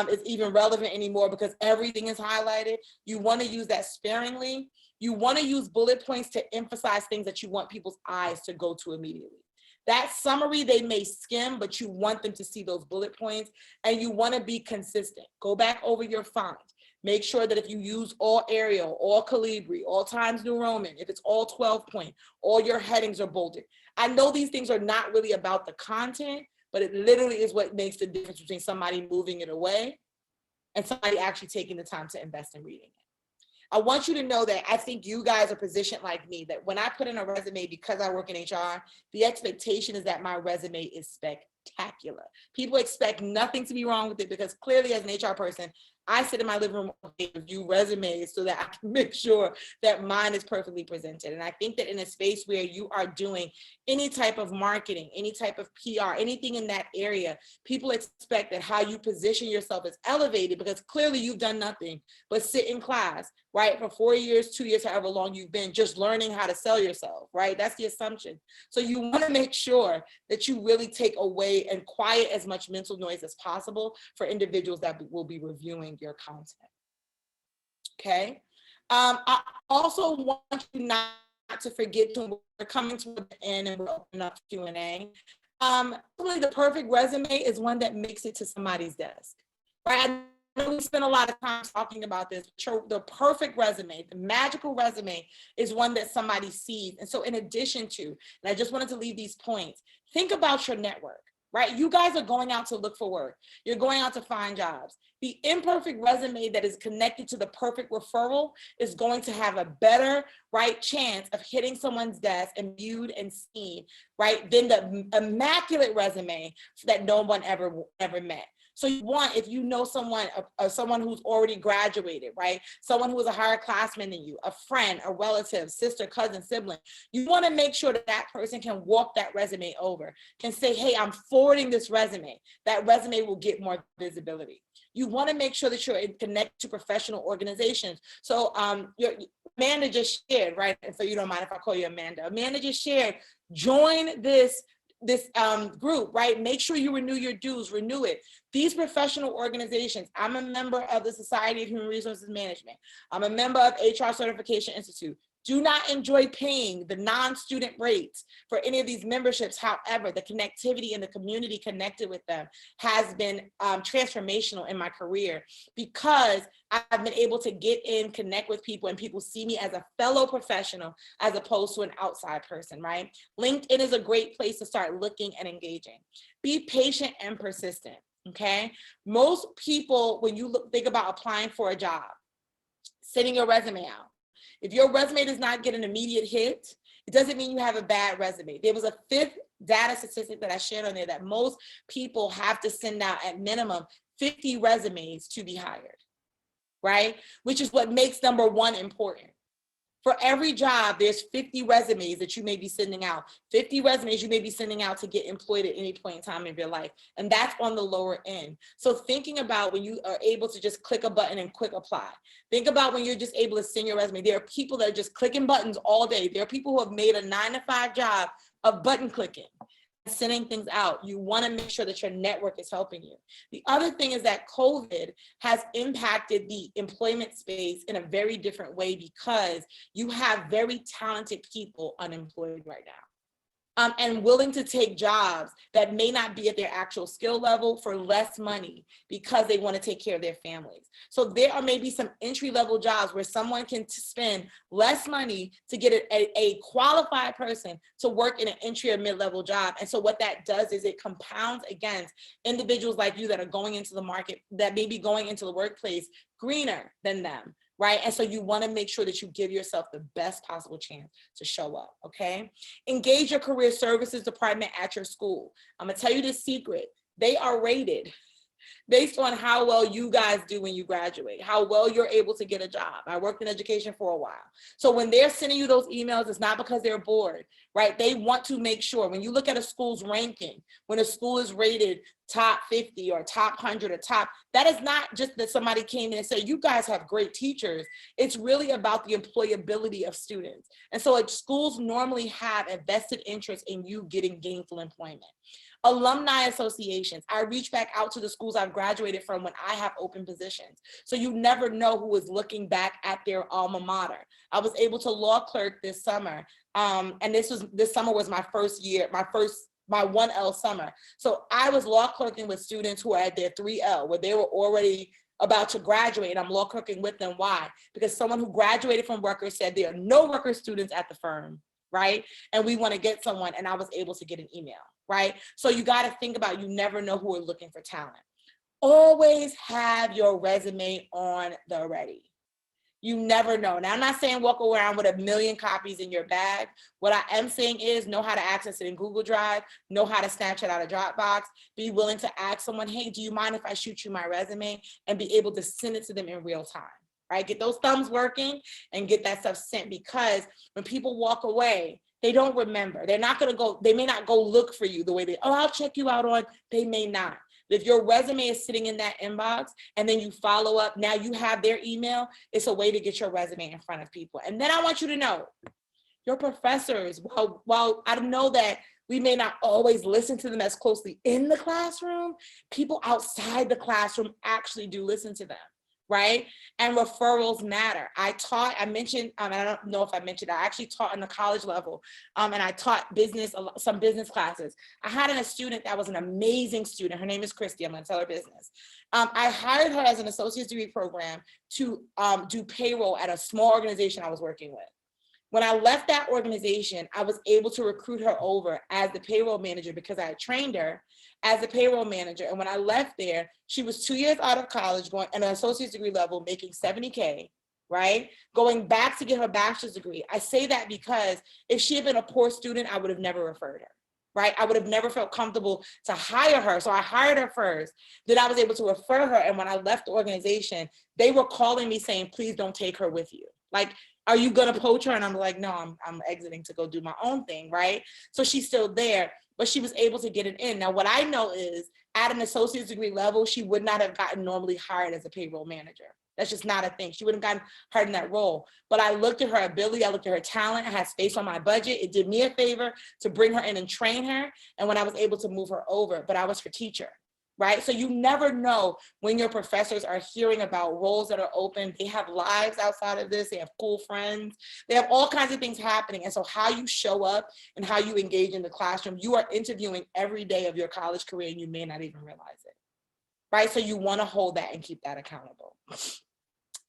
is even relevant anymore because everything is highlighted. You want to use that sparingly. You want to use bullet points to emphasize things that you want people's eyes to go to immediately. That summary they may skim, but you want them to see those bullet points, and you want to be consistent. Go back over your font. Make sure that if you use all Arial, all Calibri, all Times New Roman, if it's all 12 point, all your headings are bolded. I know these things are not really about the content, but it literally is what makes the difference between somebody moving it away and somebody actually taking the time to invest in reading it. I want you to know that I think you guys are positioned like me, that when I put in a resume, because I work in HR, the expectation is that my resume is spectacular. People expect nothing to be wrong with it because clearly as an HR person, I sit in my living room and review resumes so that I can make sure that mine is perfectly presented. And I think that in a space where you are doing any type of marketing, any type of PR, anything in that area, people expect that how you position yourself is elevated because clearly you've done nothing but sit in class, right? For 4 years, 2 years, however long you've been just learning how to sell yourself, right? That's the assumption. So you want to make sure that you really take away and quiet as much mental noise as possible for individuals that will be reviewing your content. Okay. I also want you not to forget to, we're coming to the end and we're opening up Q&A. Probably the perfect resume is one that makes it to somebody's desk, right? I know we spend a lot of time talking about this. The perfect resume, the magical resume is one that somebody sees. And so in addition to, and I just wanted to leave these points, think about your network. Right? You guys are going out to look for work. You're going out to find jobs. The imperfect resume that is connected to the perfect referral is going to have a better, right, chance of hitting someone's desk and viewed and seen, right, than the immaculate resume that no one ever met. So you want, if you know someone, someone who's already graduated, right? Someone who is a higher classman than you, a friend, a relative, sister, cousin, sibling, you want to make sure that that person can walk that resume over, can say, hey, I'm forwarding this resume. That resume will get more visibility. You want to make sure that you're connected to professional organizations. So Amanda just shared, right? And so you don't mind if I call you Amanda. Amanda just shared, join this group, right? Make sure you renew your dues, renew it. These professional organizations, I'm a member of the Society of Human Resources Management. I'm a member of HR Certification Institute. Do not enjoy paying the non-student rates for any of these memberships. However, the connectivity and the community connected with them has been transformational in my career because I've been able to get in, connect with people, and people see me as a fellow professional as opposed to an outside person, right? LinkedIn is a great place to start looking and engaging. Be patient and persistent, okay? Most people, when you think about applying for a job, sending your resume out, if your resume does not get an immediate hit, it doesn't mean you have a bad resume. There was a fifth data statistic that I shared on there that most people have to send out at minimum 50 resumes to be hired, right? Which is what makes number one important. For every job, there's 50 resumes that you may be sending out, 50 resumes you may be sending out to get employed at any point in time in your life. And that's on the lower end. So thinking about when you are able to just click a button and quick apply. Think about when you're just able to send your resume. There are people that are just clicking buttons all day. There are people who have made a 9-to-5 job of button clicking. sending things out. You want to make sure that your network is helping you. The other thing is that COVID has impacted the employment space in a very different way because you have very talented people unemployed right now. And willing to take jobs that may not be at their actual skill level for less money because they want to take care of their families. So there are maybe some entry-level jobs where someone can spend less money to get a qualified person to work in an entry or mid-level job. And so what that does is it compounds against individuals like you that are going into the market, that may be going into the workplace greener than them. Right? And so you want to make sure that you give yourself the best possible chance to show up, okay? Engage your career services department at your school. I'm gonna tell you this secret. They are rated based on how well you guys do when you graduate, how well you're able to get a job. I worked in education for a while. So when they're sending you those emails, it's not because they're bored, right? They want to make sure when you look at a school's ranking, when a school is rated top 50 or top 100 or top, that is not just that somebody came in and said, you guys have great teachers. It's really about the employability of students. And so schools normally have a vested interest in you getting gainful employment. Alumni associations. I reach back out to the schools I've graduated from when I have open positions. So you never know who is looking back at their alma mater. I was able to law clerk this summer. And this summer was my first year, my 1L summer. So I was law clerking with students who are at their 3L, where they were already about to graduate. I'm law clerking with them. Why? Because someone who graduated from Rutgers said there are no Rutgers students at the firm, right? And we want to get someone, and I was able to get an email, right? So you got to think about, you never know who are looking for talent. Always have your resume on the ready. You never know. Now, I'm not saying walk around with 1 million copies in your bag. What I am saying is know how to access it in Google Drive, know how to snatch it out of Dropbox, be willing to ask someone, hey, do you mind if I shoot you my resume, and be able to send it to them in real time, right? Get those thumbs working and get that stuff sent, because when people walk away, they don't remember. They're not going to go, they may not go look for you the way I'll check you out on, they may not. If your resume is sitting in that inbox and then you follow up, now you have their email, it's a way to get your resume in front of people. And then I want you to know, your professors, while I know that we may not always listen to them as closely in the classroom, people outside the classroom actually do listen to them, right? And referrals matter. I mentioned, I don't know if I mentioned, I actually taught on the college level, and I taught some business classes. I had a student that was an amazing student. Her name is Christy. I'm gonna tell her business. I hired her as an associate's degree program to do payroll at a small organization I was working with. When I left that organization, I was able to recruit her over as the payroll manager because I had trained her as a payroll manager. And when I left there, she was 2 years out of college, going at an associate's degree level, making $70K, right? Going back to get her bachelor's degree. I say that because if she had been a poor student, I would have never referred her, right? I would have never felt comfortable to hire her. So I hired her first. Then I was able to refer her. And when I left the organization, they were calling me saying, please don't take her with you. Like, are you gonna poach her? And I'm like, no, I'm exiting to go do my own thing, right? So she's still there, but she was able to get it in. Now, what I know is at an associate's degree level, she would not have gotten normally hired as a payroll manager. That's just not a thing. She wouldn't have gotten hired in that role. But I looked at her ability, I looked at her talent, I had space on my budget. It did me a favor to bring her in and train her. And when I was able to move her over, but I was her teacher. Right? So you never know when your professors are hearing about roles that are open. They have lives outside of this. They have cool friends. They have all kinds of things happening. And so how you show up and how you engage in the classroom, you are interviewing every day of your college career and you may not even realize it. Right? So you want to hold that and keep that accountable.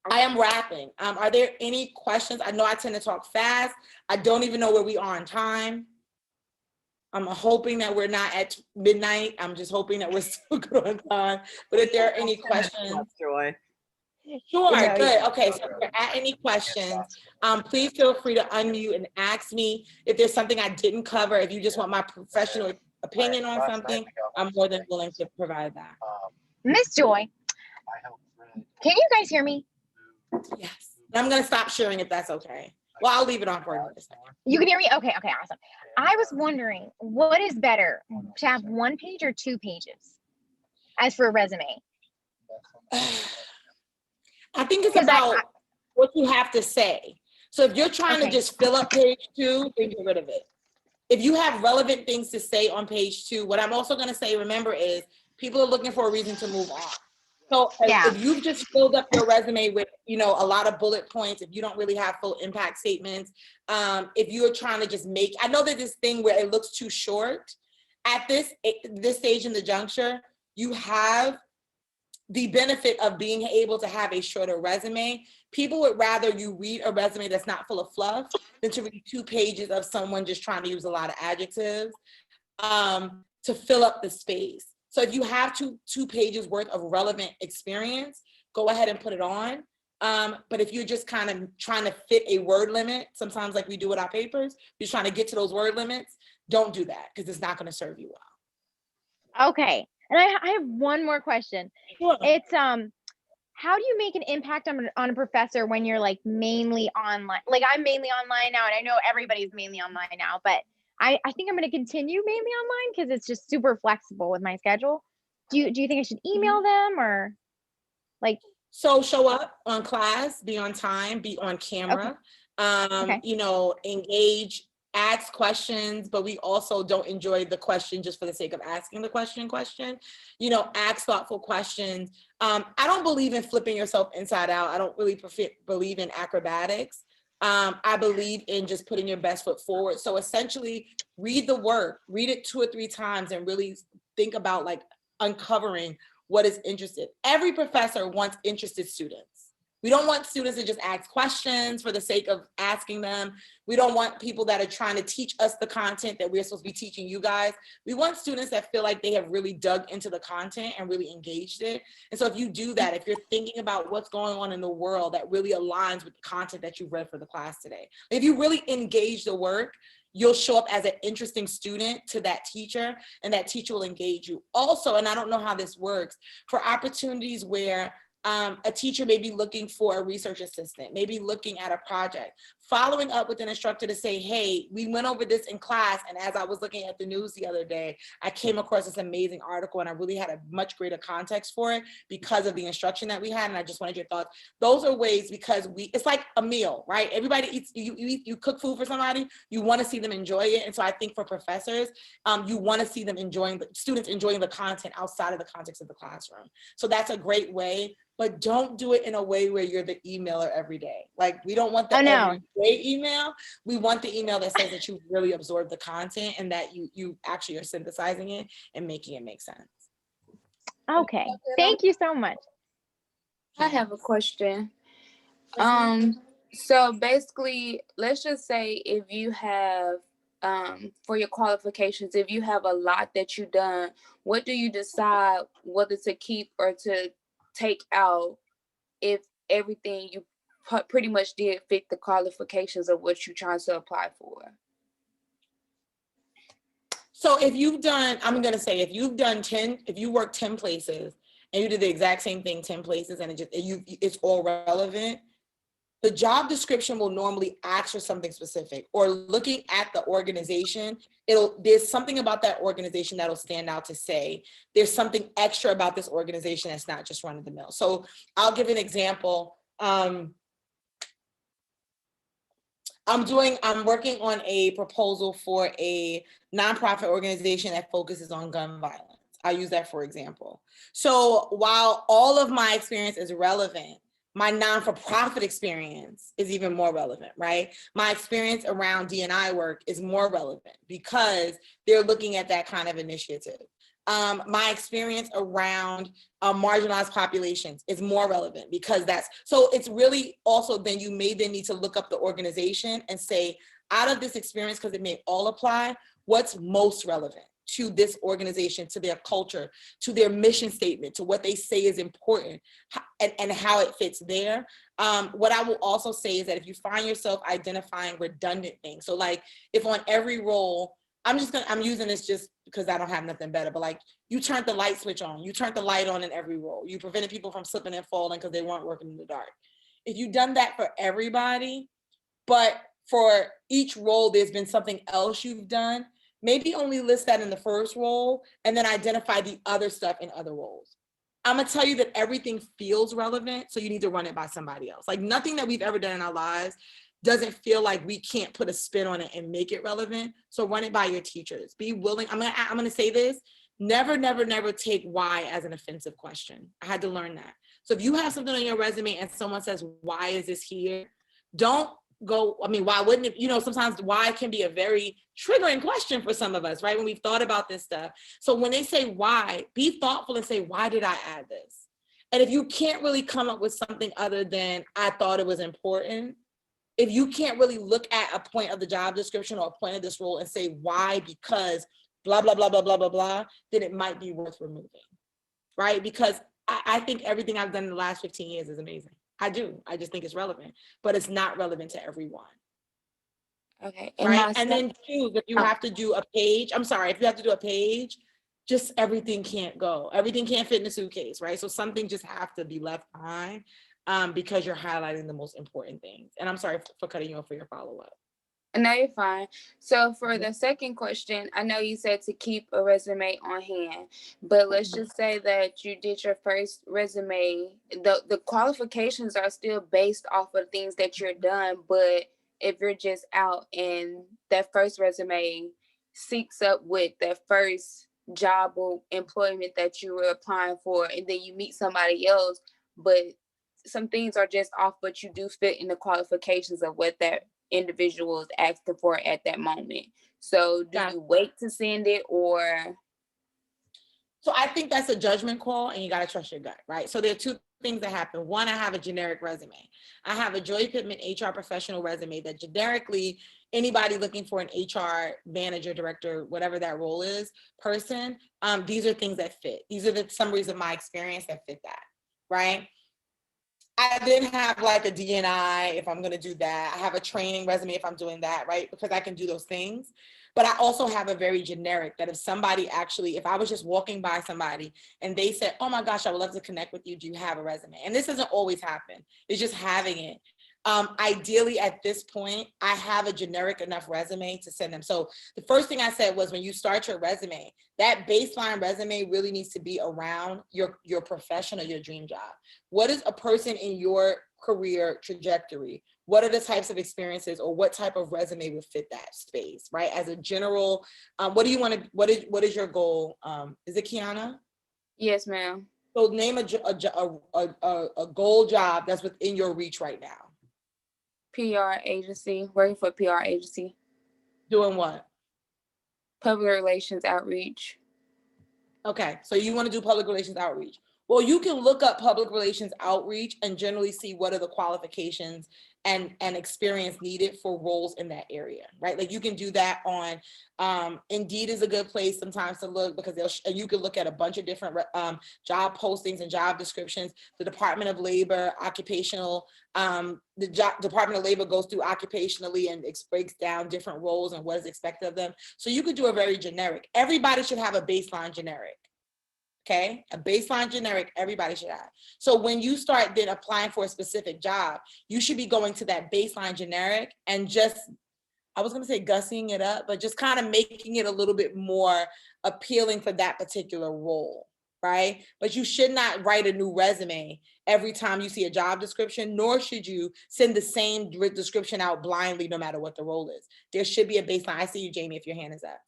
I am wrapping. Are there any questions? I know I tend to talk fast. I don't even know where we are in time. I'm hoping that we're not at midnight. I'm just hoping that we're still good on time. But if there are any questions, Joy. Sure, good. Okay, so if there are any questions, please feel free to unmute and ask me if there's something I didn't cover. If you just want my professional opinion on something, I'm more than willing to provide that. Miss Joy, can you guys hear me? Yes. I'm going to stop sharing if that's okay. Well, I'll leave it on for a minute. You can hear me? Okay, awesome. I was wondering, what is better, to have 1 page or 2 pages as for a resume? I think it's about what you have to say. So if you're trying to just fill up page 2, then get rid of it. if you have relevant things to say on page 2, what I'm also going to say, remember, is people are looking for a reason to move on. So Yeah. if you've just filled up your resume with, you know, a lot of bullet points, if you don't really have full impact statements, if you're trying to just make, I know that this thing where it looks too short, at this stage in the juncture, you have the benefit of being able to have a shorter resume. People would rather you read a resume that's not full of fluff than to read 2 pages of someone just trying to use a lot of adjectives to fill up the space. So if you have two pages worth of relevant experience, go ahead and put it on. But if you're just kind of trying to fit a word limit, sometimes like we do with our papers, you're trying to get to those word limits, don't do that because it's not going to serve you well. Okay. And I have one more question. Sure. It's how do you make an impact on a professor when you're like mainly online? Like I'm mainly online now, and I know everybody's mainly online now, but I think I'm going to continue mainly online because it's just super flexible with my schedule. Do you think I should email them or like? So show up on class, be on time, be on camera, Okay. you know, engage, ask questions, but we also don't enjoy the question just for the sake of asking the question, you know, ask thoughtful questions. I don't believe in flipping yourself inside out. I don't really believe in acrobatics. I believe in just putting your best foot forward. So essentially read the work, read it 2 or 3 times and really think about like uncovering what is interested. Every professor wants interested students. We don't want students to just ask questions for the sake of asking them. We don't want people that are trying to teach us the content that we're supposed to be teaching you guys. We want students that feel like they have really dug into the content and really engaged it. And so if you do that, if you're thinking about what's going on in the world that really aligns with the content that you've read for the class today, if you really engage the work, you'll show up as an interesting student to that teacher, and that teacher will engage you. Also, and I don't know how this works, for opportunities where a teacher may be looking for a research assistant, maybe looking at a project, following up with an instructor to say, hey, we went over this in class, and as I was looking at the news the other day, I came across this amazing article and I really had a much greater context for it because of the instruction that we had, and I just wanted your thoughts. Those are ways, because it's like a meal, right? Everybody eats, you cook food for somebody, you want to see them enjoy it. And so I think for professors, you want to see them students enjoying the content outside of the context of the classroom. So that's a great way. But don't do it in a way where you're the emailer every day. Like, we don't want the everyday email. We want the email that says that you really absorbed the content and that you actually are synthesizing it and making it make sense. Okay. Thank you so much. I have a question. So basically, let's just say if you have for your qualifications, if you have a lot that you've done, what do you decide whether to keep or to take out if everything you pretty much did fit the qualifications of what you're trying to apply for? So if you've done, I'm going to say, if you work 10 places and you did the exact same thing 10 places and it's all relevant, the job description will normally ask for something specific, or looking at the organization, there's something about that organization that'll stand out to say, there's something extra about this organization that's not just run of the mill. So I'll give an example. I'm working on a proposal for a nonprofit organization that focuses on gun violence. I'll use that for example. So while all of my experience is relevant, my non-for-profit experience is even more relevant, right? My experience around D&I work is more relevant because they're looking at that kind of initiative. My experience around marginalized populations is more relevant because so it's really also then you may then need to look up the organization and say, out of this experience, because it may all apply, what's most relevant to this organization, to their culture, to their mission statement, to what they say is important, and how it fits there. What I will also say is that if you find yourself identifying redundant things, so like if on every role, I'm using this just because I don't have nothing better, but like you turned the light switch on, you turned the light on in every role, you prevented people from slipping and falling because they weren't working in the dark. If you've done that for everybody, but for each role, there's been something else you've done, maybe only list that in the first role and then identify the other stuff in other roles. I'm gonna tell you that everything feels relevant, so you need to run it by somebody else. Like nothing that we've ever done in our lives doesn't feel like we can't put a spin on it and make it relevant. So run it by your teachers. Be willing. I'm gonna say this. Never, never, never take why as an offensive question. I had to learn that. So if you have something on your resume and someone says, why is this here? Don't go, I mean, why wouldn't it, sometimes why can be a very triggering question for some of us, right? When we've thought about this stuff. So when they say why, be thoughtful and say, why did I add this? And if you can't really come up with something other than I thought it was important, if you can't really look at a point of the job description or a point of this role and say why, because blah, blah, blah, blah, blah, blah, blah, then it might be worth removing, right? Because I think everything I've done in the last 15 years is amazing. I do. I just think it's relevant, but it's not relevant to everyone. Okay. Right. And then choose if you have to do a page. I'm sorry, if you have to do a page, just everything can't go. Everything can't fit in a suitcase, right? So something just have to be left behind because you're highlighting the most important things. And I'm sorry for cutting you off for your follow-up. No, you're fine. So for the second question, I know you said to keep a resume on hand, but let's just say that you did your first resume. The qualifications are still based off of things that you're done, but if you're just out and that first resume syncs up with that first job or employment that you were applying for, and then you meet somebody else, but some things are just off, but you do fit in the qualifications of what that individual is asking for at that moment. So do you wait to send it, or? So I think that's a judgment call, and you got to trust your gut, right? So there are two things that happen. One, I have a generic resume. I have a Joy Pittman HR professional resume that generically anybody looking for an HR manager, director, whatever that role is, person, these are things that fit. These are the summaries of my experience that fit that, right? I then have like a DNI if I'm going to do that. I have a training resume if I'm doing that, right? Because I can do those things. But I also have a very generic that if somebody actually, if I was just walking by somebody and they said, oh my gosh, I would love to connect with you. Do you have a resume? And this doesn't always happen. It's just having it. Ideally at this point, I have a generic enough resume to send them. So the first thing I said was when you start your resume, that baseline resume really needs to be around your profession or your dream job. What is a person in your career trajectory? What are the types of experiences or what type of resume would fit that space, right? As a general, what do you want to, what is your goal? Is it Kiana? Yes, ma'am. So name a goal job that's within your reach right now. PR agency, working for a PR agency. Doing what? Public relations outreach. Okay, so you want to do public relations outreach. Well, you can look up public relations outreach and generally see what are the qualifications and experience needed for roles in that area, right? Like you can do that on Indeed is a good place sometimes to look because you can look at a bunch of different job postings and job descriptions. The Department of Labor, occupational, Department of Labor goes through occupationally and breaks down different roles and what is expected of them. So you could do a very generic. Everybody should have a baseline generic. Okay, a baseline generic, everybody should have. So when you start then applying for a specific job, you should be going to that baseline generic and just, I was going to say gussying it up, but just kind of making it a little bit more appealing for that particular role, right? But you should not write a new resume every time you see a job description, nor should you send the same description out blindly no matter what the role is. There should be a baseline. I see you, Jamie, if your hand is up.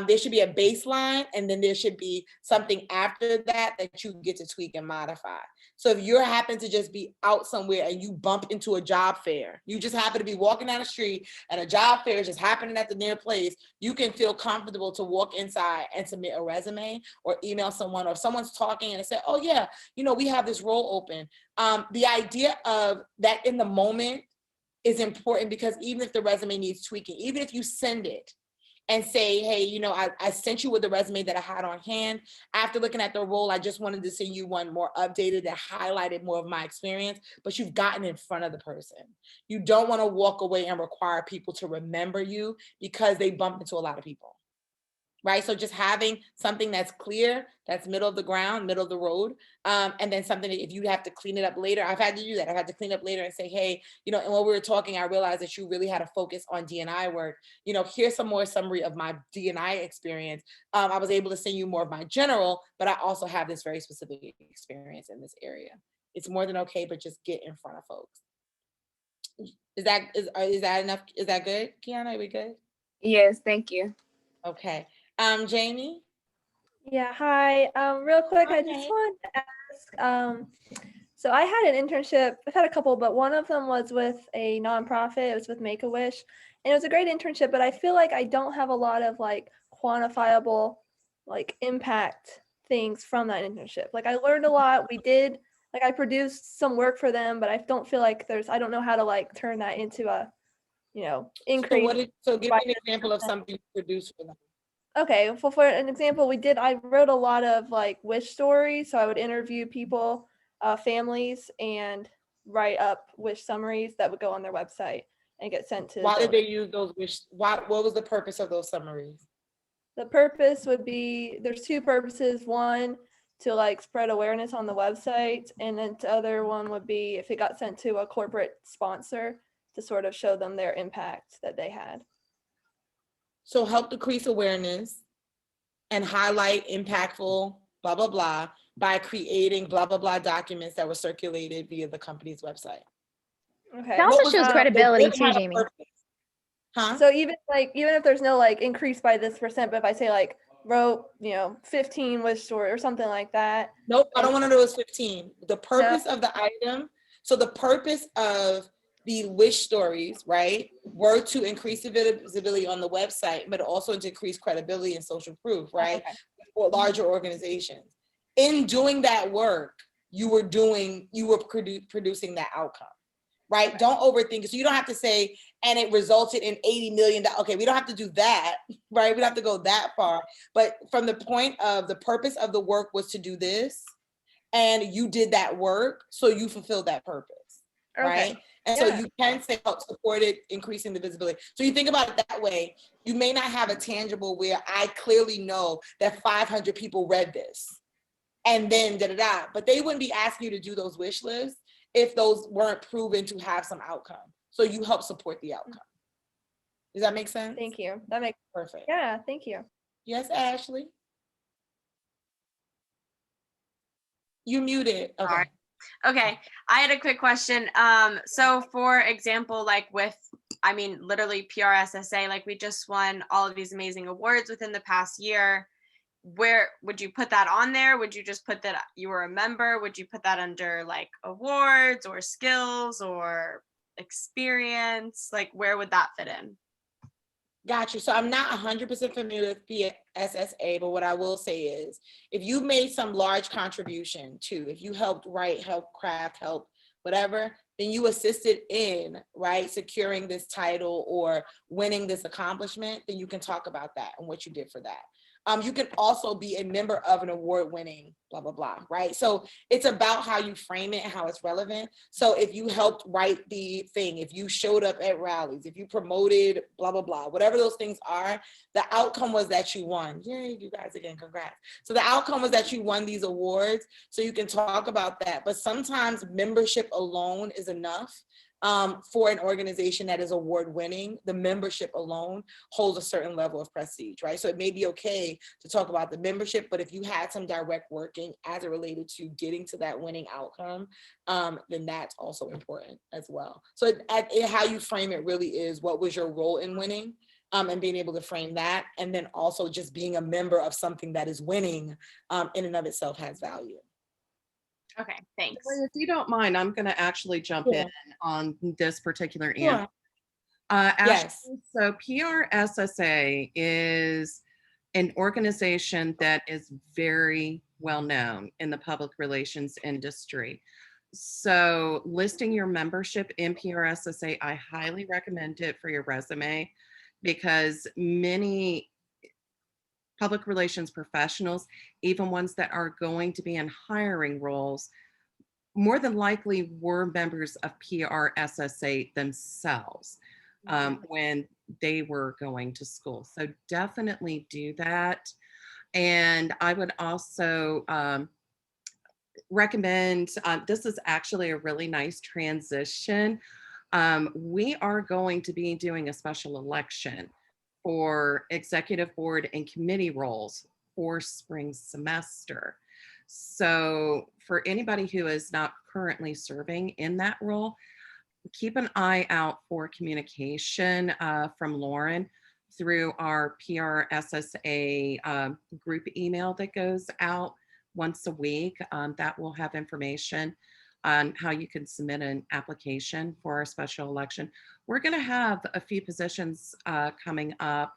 There should be a baseline, and then there should be something after that you get to tweak and modify. So if you happen to just be out somewhere and you bump into a job fair, you just happen to be walking down the street and a job fair is just happening at the near place, you can feel comfortable to walk inside and submit a resume or email someone, or if someone's talking and they say, oh yeah, we have this role open. The idea of that in the moment is important because even if the resume needs tweaking, even if you send it and say, hey, I sent you with the resume that I had on hand. After looking at the role, I just wanted to send you one more updated that highlighted more of my experience, but you've gotten in front of the person. You don't want to walk away and require people to remember you because they bump into a lot of people. Right. So just having something that's clear, that's middle of the ground, middle of the road. And then something that if you have to clean it up later, I've had to do that. I've had to clean up later and say, hey, and when we were talking, I realized that you really had to focus on D&I work. Here's some more summary of my D&I experience. I was able to send you more of my general, but I also have this very specific experience in this area. It's more than okay, but just get in front of folks. Is that enough? Is that good, Kiana? Are we good? Yes, thank you. Okay. Jamie? Yeah, hi. Real quick, I just Hi. wanted to ask, so I had an internship, I've had a couple, but one of them was with a nonprofit. It was with Make-A-Wish, and it was a great internship, but I feel like I don't have a lot of like quantifiable like impact things from that internship. Like I learned a lot. I produced some work for them, but I don't feel like I don't know how to like turn that into a, increase. So give me an example of something you produced for them. Okay, well, for an example, I wrote a lot of like wish stories. So I would interview people, families, and write up wish summaries that would go on their website and get sent to. Why did they use those wish? What was the purpose of those summaries? The purpose would be, there's two purposes. One, to like spread awareness on the website, and then the other one would be if it got sent to a corporate sponsor to sort of show them their impact that they had. So help decrease awareness and highlight impactful blah, blah, blah by creating blah, blah, blah documents that were circulated via the company's website. Okay. That also shows credibility too, Jamie. Huh? So even if there's no like increase by this percent, but if I say like wrote, 15 wish story or something like that. Nope, I don't want to know it's 15. The purpose of the item, so the purpose of the wish stories, right, were to increase the visibility on the website, but also to increase credibility and social proof, right, for larger organizations. In doing that work, you were producing that outcome, right? Okay. Don't overthink it. So you don't have to say, and it resulted in $80 million. Okay, we don't have to do that, right? We don't have to go that far. But from the point of the purpose of the work was to do this, and you did that work, so you fulfilled that purpose, right? And so you can say help supported increasing the visibility. So you think about it that way. You may not have a tangible where I clearly know that 500 people read this and then but they wouldn't be asking you to do those wish lists if those weren't proven to have some outcome. So you help support the outcome. Does that make sense? Thank you. That makes perfect. Yeah, thank you. Yes, Ashley? You muted. Okay. Sorry. Okay, I had a quick question. So for example, like literally PRSSA, like we just won all of these amazing awards within the past year. Where would you put that on there? Would you just put that you were a member? Would you put that under like awards or skills or experience? Like where would that fit in? Got you. So I'm not 100% familiar with PRSSA, but what I will say is if you made some large contribution to, if you helped write, help craft, help whatever, then you assisted in, right, securing this title or winning this accomplishment, then you can talk about that and what you did for that. You can also be a member of an award-winning blah, blah, blah, right? So it's about how you frame it and how it's relevant. So if you helped write the thing, if you showed up at rallies, if you promoted blah, blah, blah, whatever those things are, the outcome was that you won. Yay, you guys again, congrats. So the outcome was that you won these awards, so you can talk about that. But sometimes membership alone is enough. For an organization that is award winning, the membership alone holds a certain level of prestige, right? So it may be okay to talk about the membership, but if you had some direct working as it related to getting to that winning outcome, then that's also important as well. So how you frame it really is what was your role in winning, and being able to frame that, and then also just being a member of something that is winning in and of itself has value. Okay, thanks. If you don't mind, I'm going to actually jump in on this particular answer. Yes. So PRSSA is an organization that is very well known in the public relations industry. So listing your membership in PRSSA, I highly recommend it for your resume, because many public relations professionals, even ones that are going to be in hiring roles, more than likely were members of PRSSA themselves when they were going to school. So definitely do that. And I would also recommend, this is actually a really nice transition. We are going to be doing a special election for executive board and committee roles for spring semester. So for anybody who is not currently serving in that role, keep an eye out for communication from Lauren through our PRSSA group email that goes out once a week. That will have information on how you can submit an application for our special election. We're going to have a few positions coming up,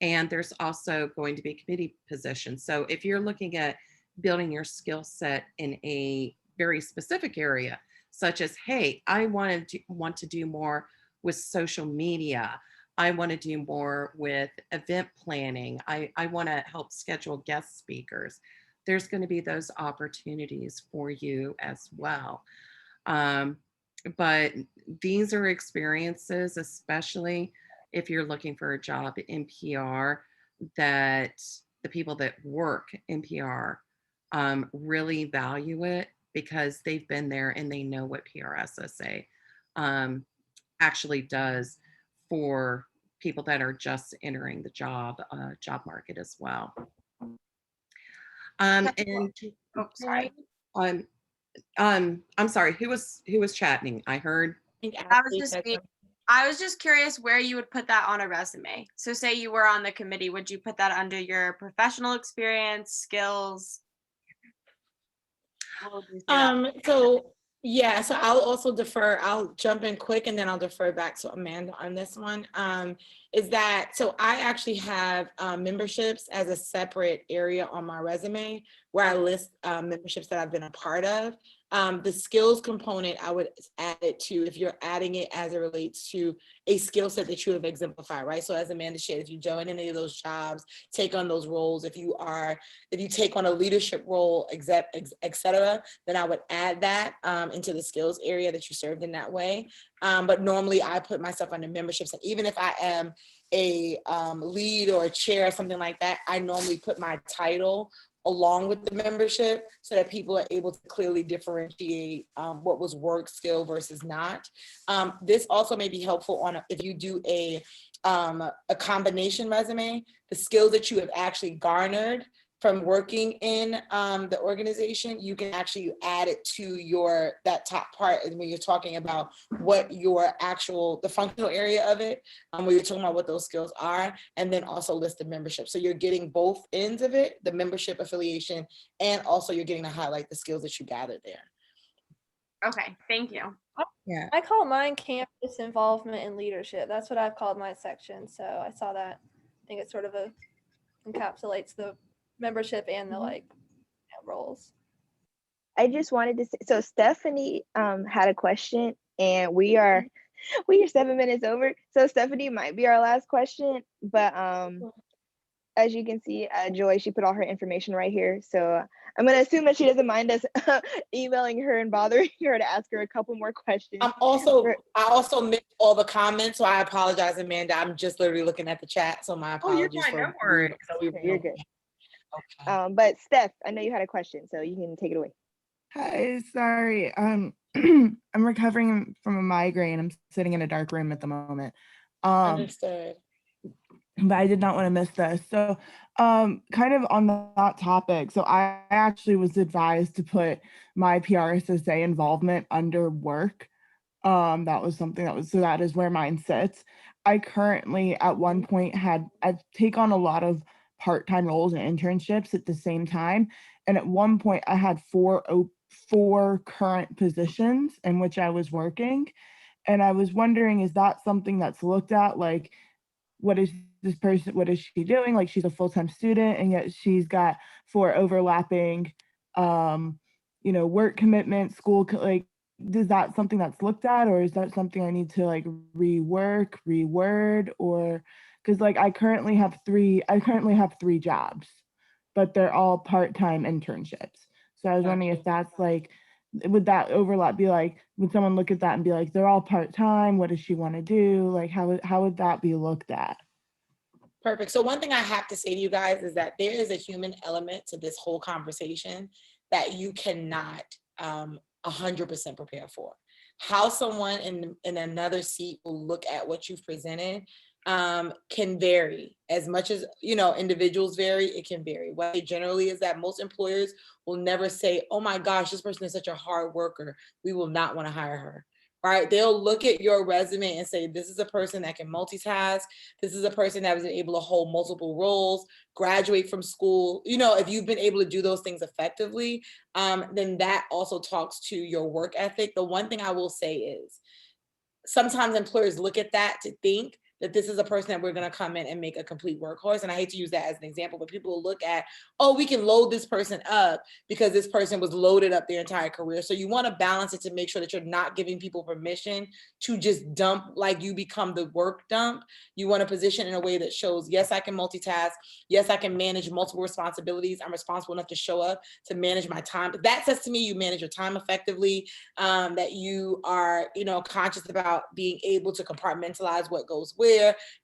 and there's also going to be committee positions. So if you're looking at building your skill set in a very specific area, such as, hey, I want to do more with social media. I want to do more with event planning. I want to help schedule guest speakers. There's going to be those opportunities for you as well. But these are experiences, especially if you're looking for a job in PR, that the people that work in PR really value it because they've been there and they know what PRSSA actually does for people that are just entering the job market as well. And Oh, sorry. I'm sorry, who was chatting? I heard. That was just me. I was just curious where you would put that on a resume. So say you were on the committee, would you put that under your professional experience, skills? What would you say that? So yeah, so I'll jump in quick and then I'll defer back to Amanda on this one. So I actually have memberships as a separate area on my resume where I list memberships that I've been a part of. The skills component, I would add it to, if you're adding it as it relates to a skill set that you have exemplified, right? So as Amanda shared, if you join any of those jobs, take on those roles, if you take on a leadership role, et cetera, then I would add that into the skills area that you served in that way. But normally I put myself under memberships, and even if I am a lead or a chair or something like that, I normally put my title along with the membership so that people are able to clearly differentiate what was work skill versus not. This also may be helpful if you do a combination resume, the skills that you have actually garnered from working in the organization, you can actually add it to that top part when you're talking about what the functional area of it, where you're talking about what those skills are, and then also list the membership. So you're getting both ends of it, the membership affiliation, and also you're getting to highlight the skills that you gathered there. Okay, thank you. Yeah. I call mine campus involvement and leadership. That's what I've called my section. So I saw that. I think it sort of encapsulates the membership and the roles. I just wanted to say, so Stephanie had a question, and we are 7 minutes over. So Stephanie might be our last question, but as you can see, Joy, she put all her information right here. So I'm gonna assume that she doesn't mind us emailing her and bothering her to ask her a couple more questions. I also missed all the comments, so I apologize, Amanda. I'm just literally looking at the chat, so my apologies. You're fine, no worries. Okay, you're good. Okay. But Steph, I know you had a question, so you can take it away. Hi, sorry. I'm recovering from a migraine. I'm sitting in a dark room at the moment. Understood. But I did not want to miss this. So kind of on that topic, so I actually was advised to put my PRSSA involvement under work. That was something that is where mine sits. I currently at one point I've taken on a lot of part-time roles and internships at the same time. And at one point I had four current positions in which I was working. And I was wondering, is that something that's looked at? Like, what is she doing? Like, she's a full-time student and yet she's got 4 overlapping, work commitments, school, is that something that's looked at, or is that something I need to reword, or because I currently have 3 jobs, but they're all part-time internships. So I was wondering if that's would that overlap be would someone look at that and be like, they're all part-time, what does she want to do? How would that be looked at? Perfect. So one thing I have to say to you guys is that there is a human element to this whole conversation that you cannot 100% prepare for. How someone in another seat will look at what you've presented can vary. As much as individuals vary, it can vary. What it generally is that most employers will never say, oh my gosh, this person is such a hard worker, we will not want to hire her, right? They'll look at your resume and say, this is a person that can multitask. This is a person that was able to hold multiple roles, graduate from school. You know, if you've been able to do those things effectively, then that also talks to your work ethic. The one thing I will say is sometimes employers look at that to think that this is a person that we're going to come in and make a complete workhorse. And I hate to use that as an example, but people will look at, oh, we can load this person up because this person was loaded up their entire career. So you want to balance it to make sure that you're not giving people permission to just dump, like you become the work dump. You want to position in a way that shows, yes, I can multitask. Yes, I can manage multiple responsibilities. I'm responsible enough to show up to manage my time. But that says to me, you manage your time effectively, that you are, you know, conscious about being able to compartmentalize what goes where.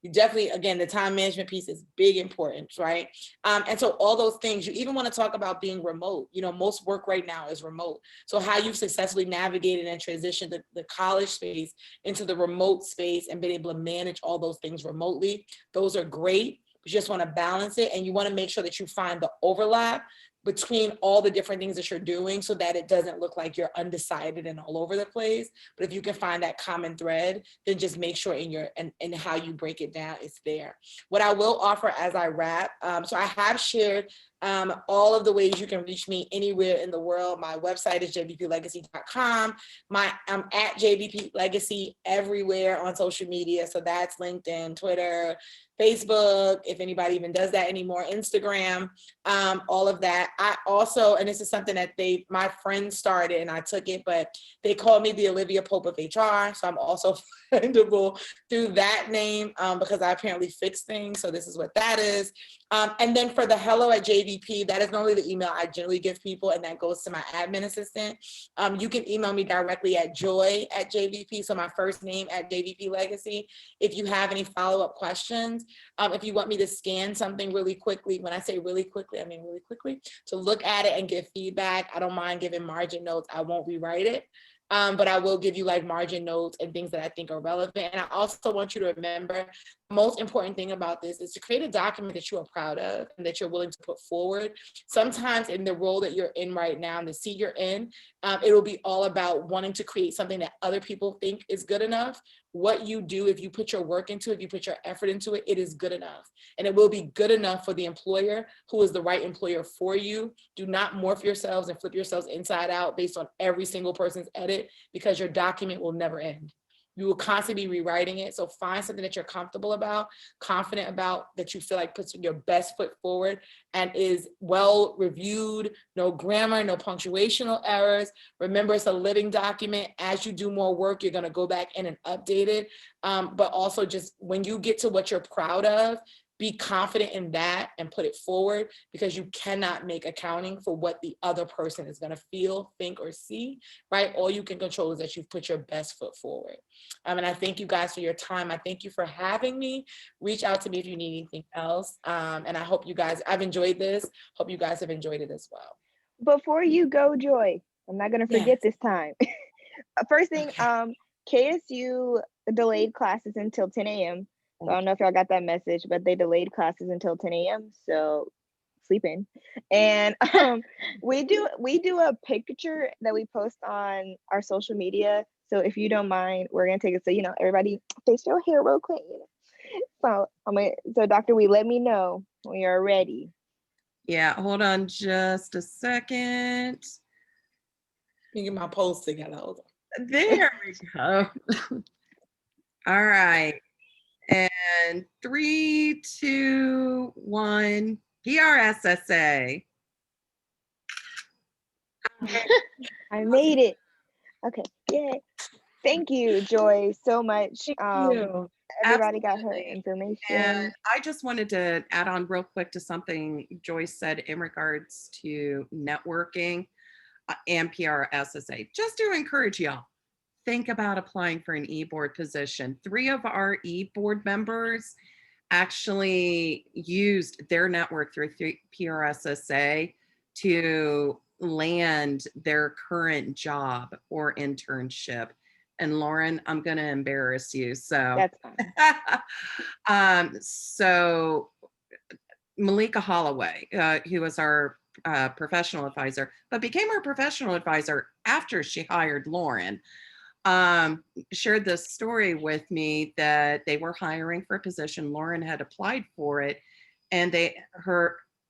You definitely, again, the time management piece is big importance, right? And so all those things, you even want to talk about being remote. You know, most work right now is remote. So how you've successfully navigated and transitioned the college space into the remote space and been able to manage all those things remotely, those are great. You just want to balance it, and you want to make sure that you find the overlap between all the different things that you're doing so that it doesn't look like you're undecided and all over the place. But if you can find that common thread, then just make sure in how you break it down, it's there. What I will offer as I wrap, so I have shared all of the ways you can reach me anywhere in the world. My website is jvplegacy.com. I'm at jvplegacy everywhere on social media. So that's LinkedIn, Twitter, Facebook, if anybody even does that anymore, Instagram, all of that. I also, and this is something that my friends started and I took it, but they call me the Olivia Pope of HR. So I'm also findable through that name because I apparently fix things. So this is what that is. And then for the hello@JVP, that is normally the email I generally give people, and that goes to my admin assistant. You can email me directly at joy@JVP, so my first name at JVP Legacy. If you have any follow-up questions, if you want me to scan something really quickly, when I say really quickly, I mean really quickly, to look at it and give feedback, I don't mind giving margin notes. I won't rewrite it. But I will give you like margin notes and things that I think are relevant. And I also want you to remember, the most important thing about this is to create a document that you are proud of and that you're willing to put forward. Sometimes in the role that you're in right now, and the seat you're in, it will be all about wanting to create something that other people think is good enough. What you do, if you put your work into it, if you put your effort into it, it is good enough. And it will be good enough for the employer who is the right employer for you. Do not morph yourselves and flip yourselves inside out based on every single person's edit, because your document will never end. You will constantly be rewriting it. So find something that you're comfortable about, confident about, that you feel like puts your best foot forward and is well reviewed, no grammar, no punctuational errors. Remember, it's a living document. As you do more work, you're going to go back in and update it. But also just when you get to what you're proud of, be confident in that and put it forward, because you cannot make accounting for what the other person is going to feel, think, or see, right? All you can control is that you've put your best foot forward. And I thank you guys for your time. I thank you for having me. Reach out to me if you need anything else. And I hope you guys, I've enjoyed this. Hope you guys have enjoyed it as well. Before you go, Joy, I'm not going to forget this time. First thing, okay. KSU delayed classes until 10 a.m. So I don't know if y'all got that message, but they delayed classes until 10 a.m. So sleep in. And we do a picture that we post on our social media. So if you don't mind, we're gonna take it. So everybody face your hair real quick. So so Dr. Wee, let me know when you're ready. Yeah, hold on just a second. Let me get my post together. Hold on. There we go. All right. And 3, 2, 1, PRSSA. I made it. Okay, yay. Thank you, Joy, so much. Thank you. Everybody got her information. And I just wanted to add on real quick to something Joyce said in regards to networking and PRSSA, just to encourage y'all. Think about applying for an e-board position. 3 of our e-board members actually used their network through PRSSA to land their current job or internship. And Lauren, I'm going to embarrass you. So that's fine. So Malika Holloway, who was our professional advisor, but became our professional advisor after she hired Lauren. shared this story with me that they were hiring for a position. Lauren had applied for it, and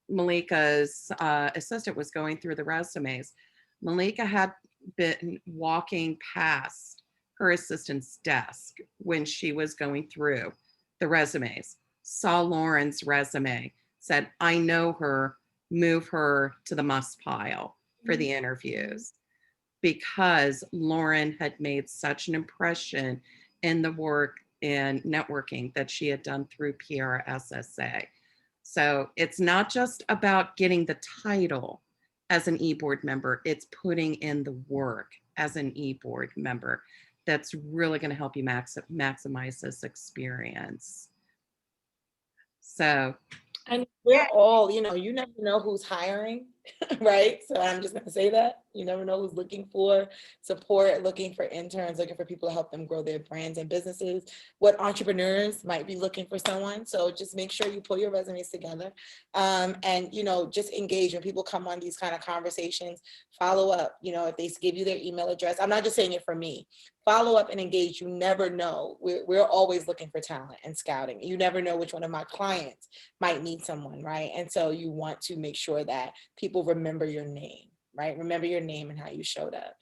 Malika's assistant was going through the resumes. Malika had been walking past her assistant's desk when she was going through the resumes, saw Lauren's resume, said, I know her, move her to the must pile for the interviews, because Lauren had made such an impression in the work and networking that she had done through PRSSA. So it's not just about getting the title as an e-board member, it's putting in the work as an e-board member that's really going to help you maximize this experience. So, and we're all, you know, you never know who's hiring, right? So I'm just going to say that. You never know who's looking for support, looking for interns, looking for people to help them grow their brands and businesses. What entrepreneurs might be looking for someone. So just make sure you pull your resumes together, and, you know, just engage when people come on these kind of conversations. Follow up, you know, if they give you their email address. I'm not just saying it for me. Follow up and engage. You never know. We're always looking for talent and scouting. You never know which one of my clients might need someone, right? And so you want to make sure that people remember your name, right? Remember your name and how you showed up.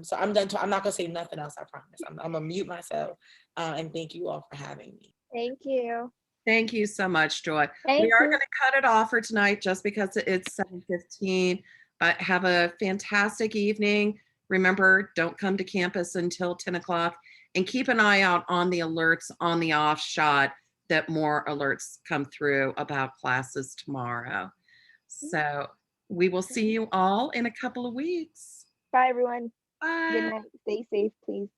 So I'm done. I'm not gonna say nothing else, I promise. I'm gonna mute myself, and thank you all for having me. Thank you. thank you so much, Joy. Thank We are you. going to cut it off for tonight just because it's 7:15. But have a fantastic evening. Remember, don't come to campus until 10 o'clock, and keep an eye out on the alerts on the off shot that more alerts come through about classes tomorrow. So we will see you all in a couple of weeks. Bye, everyone. Bye. Good night. Stay safe, please.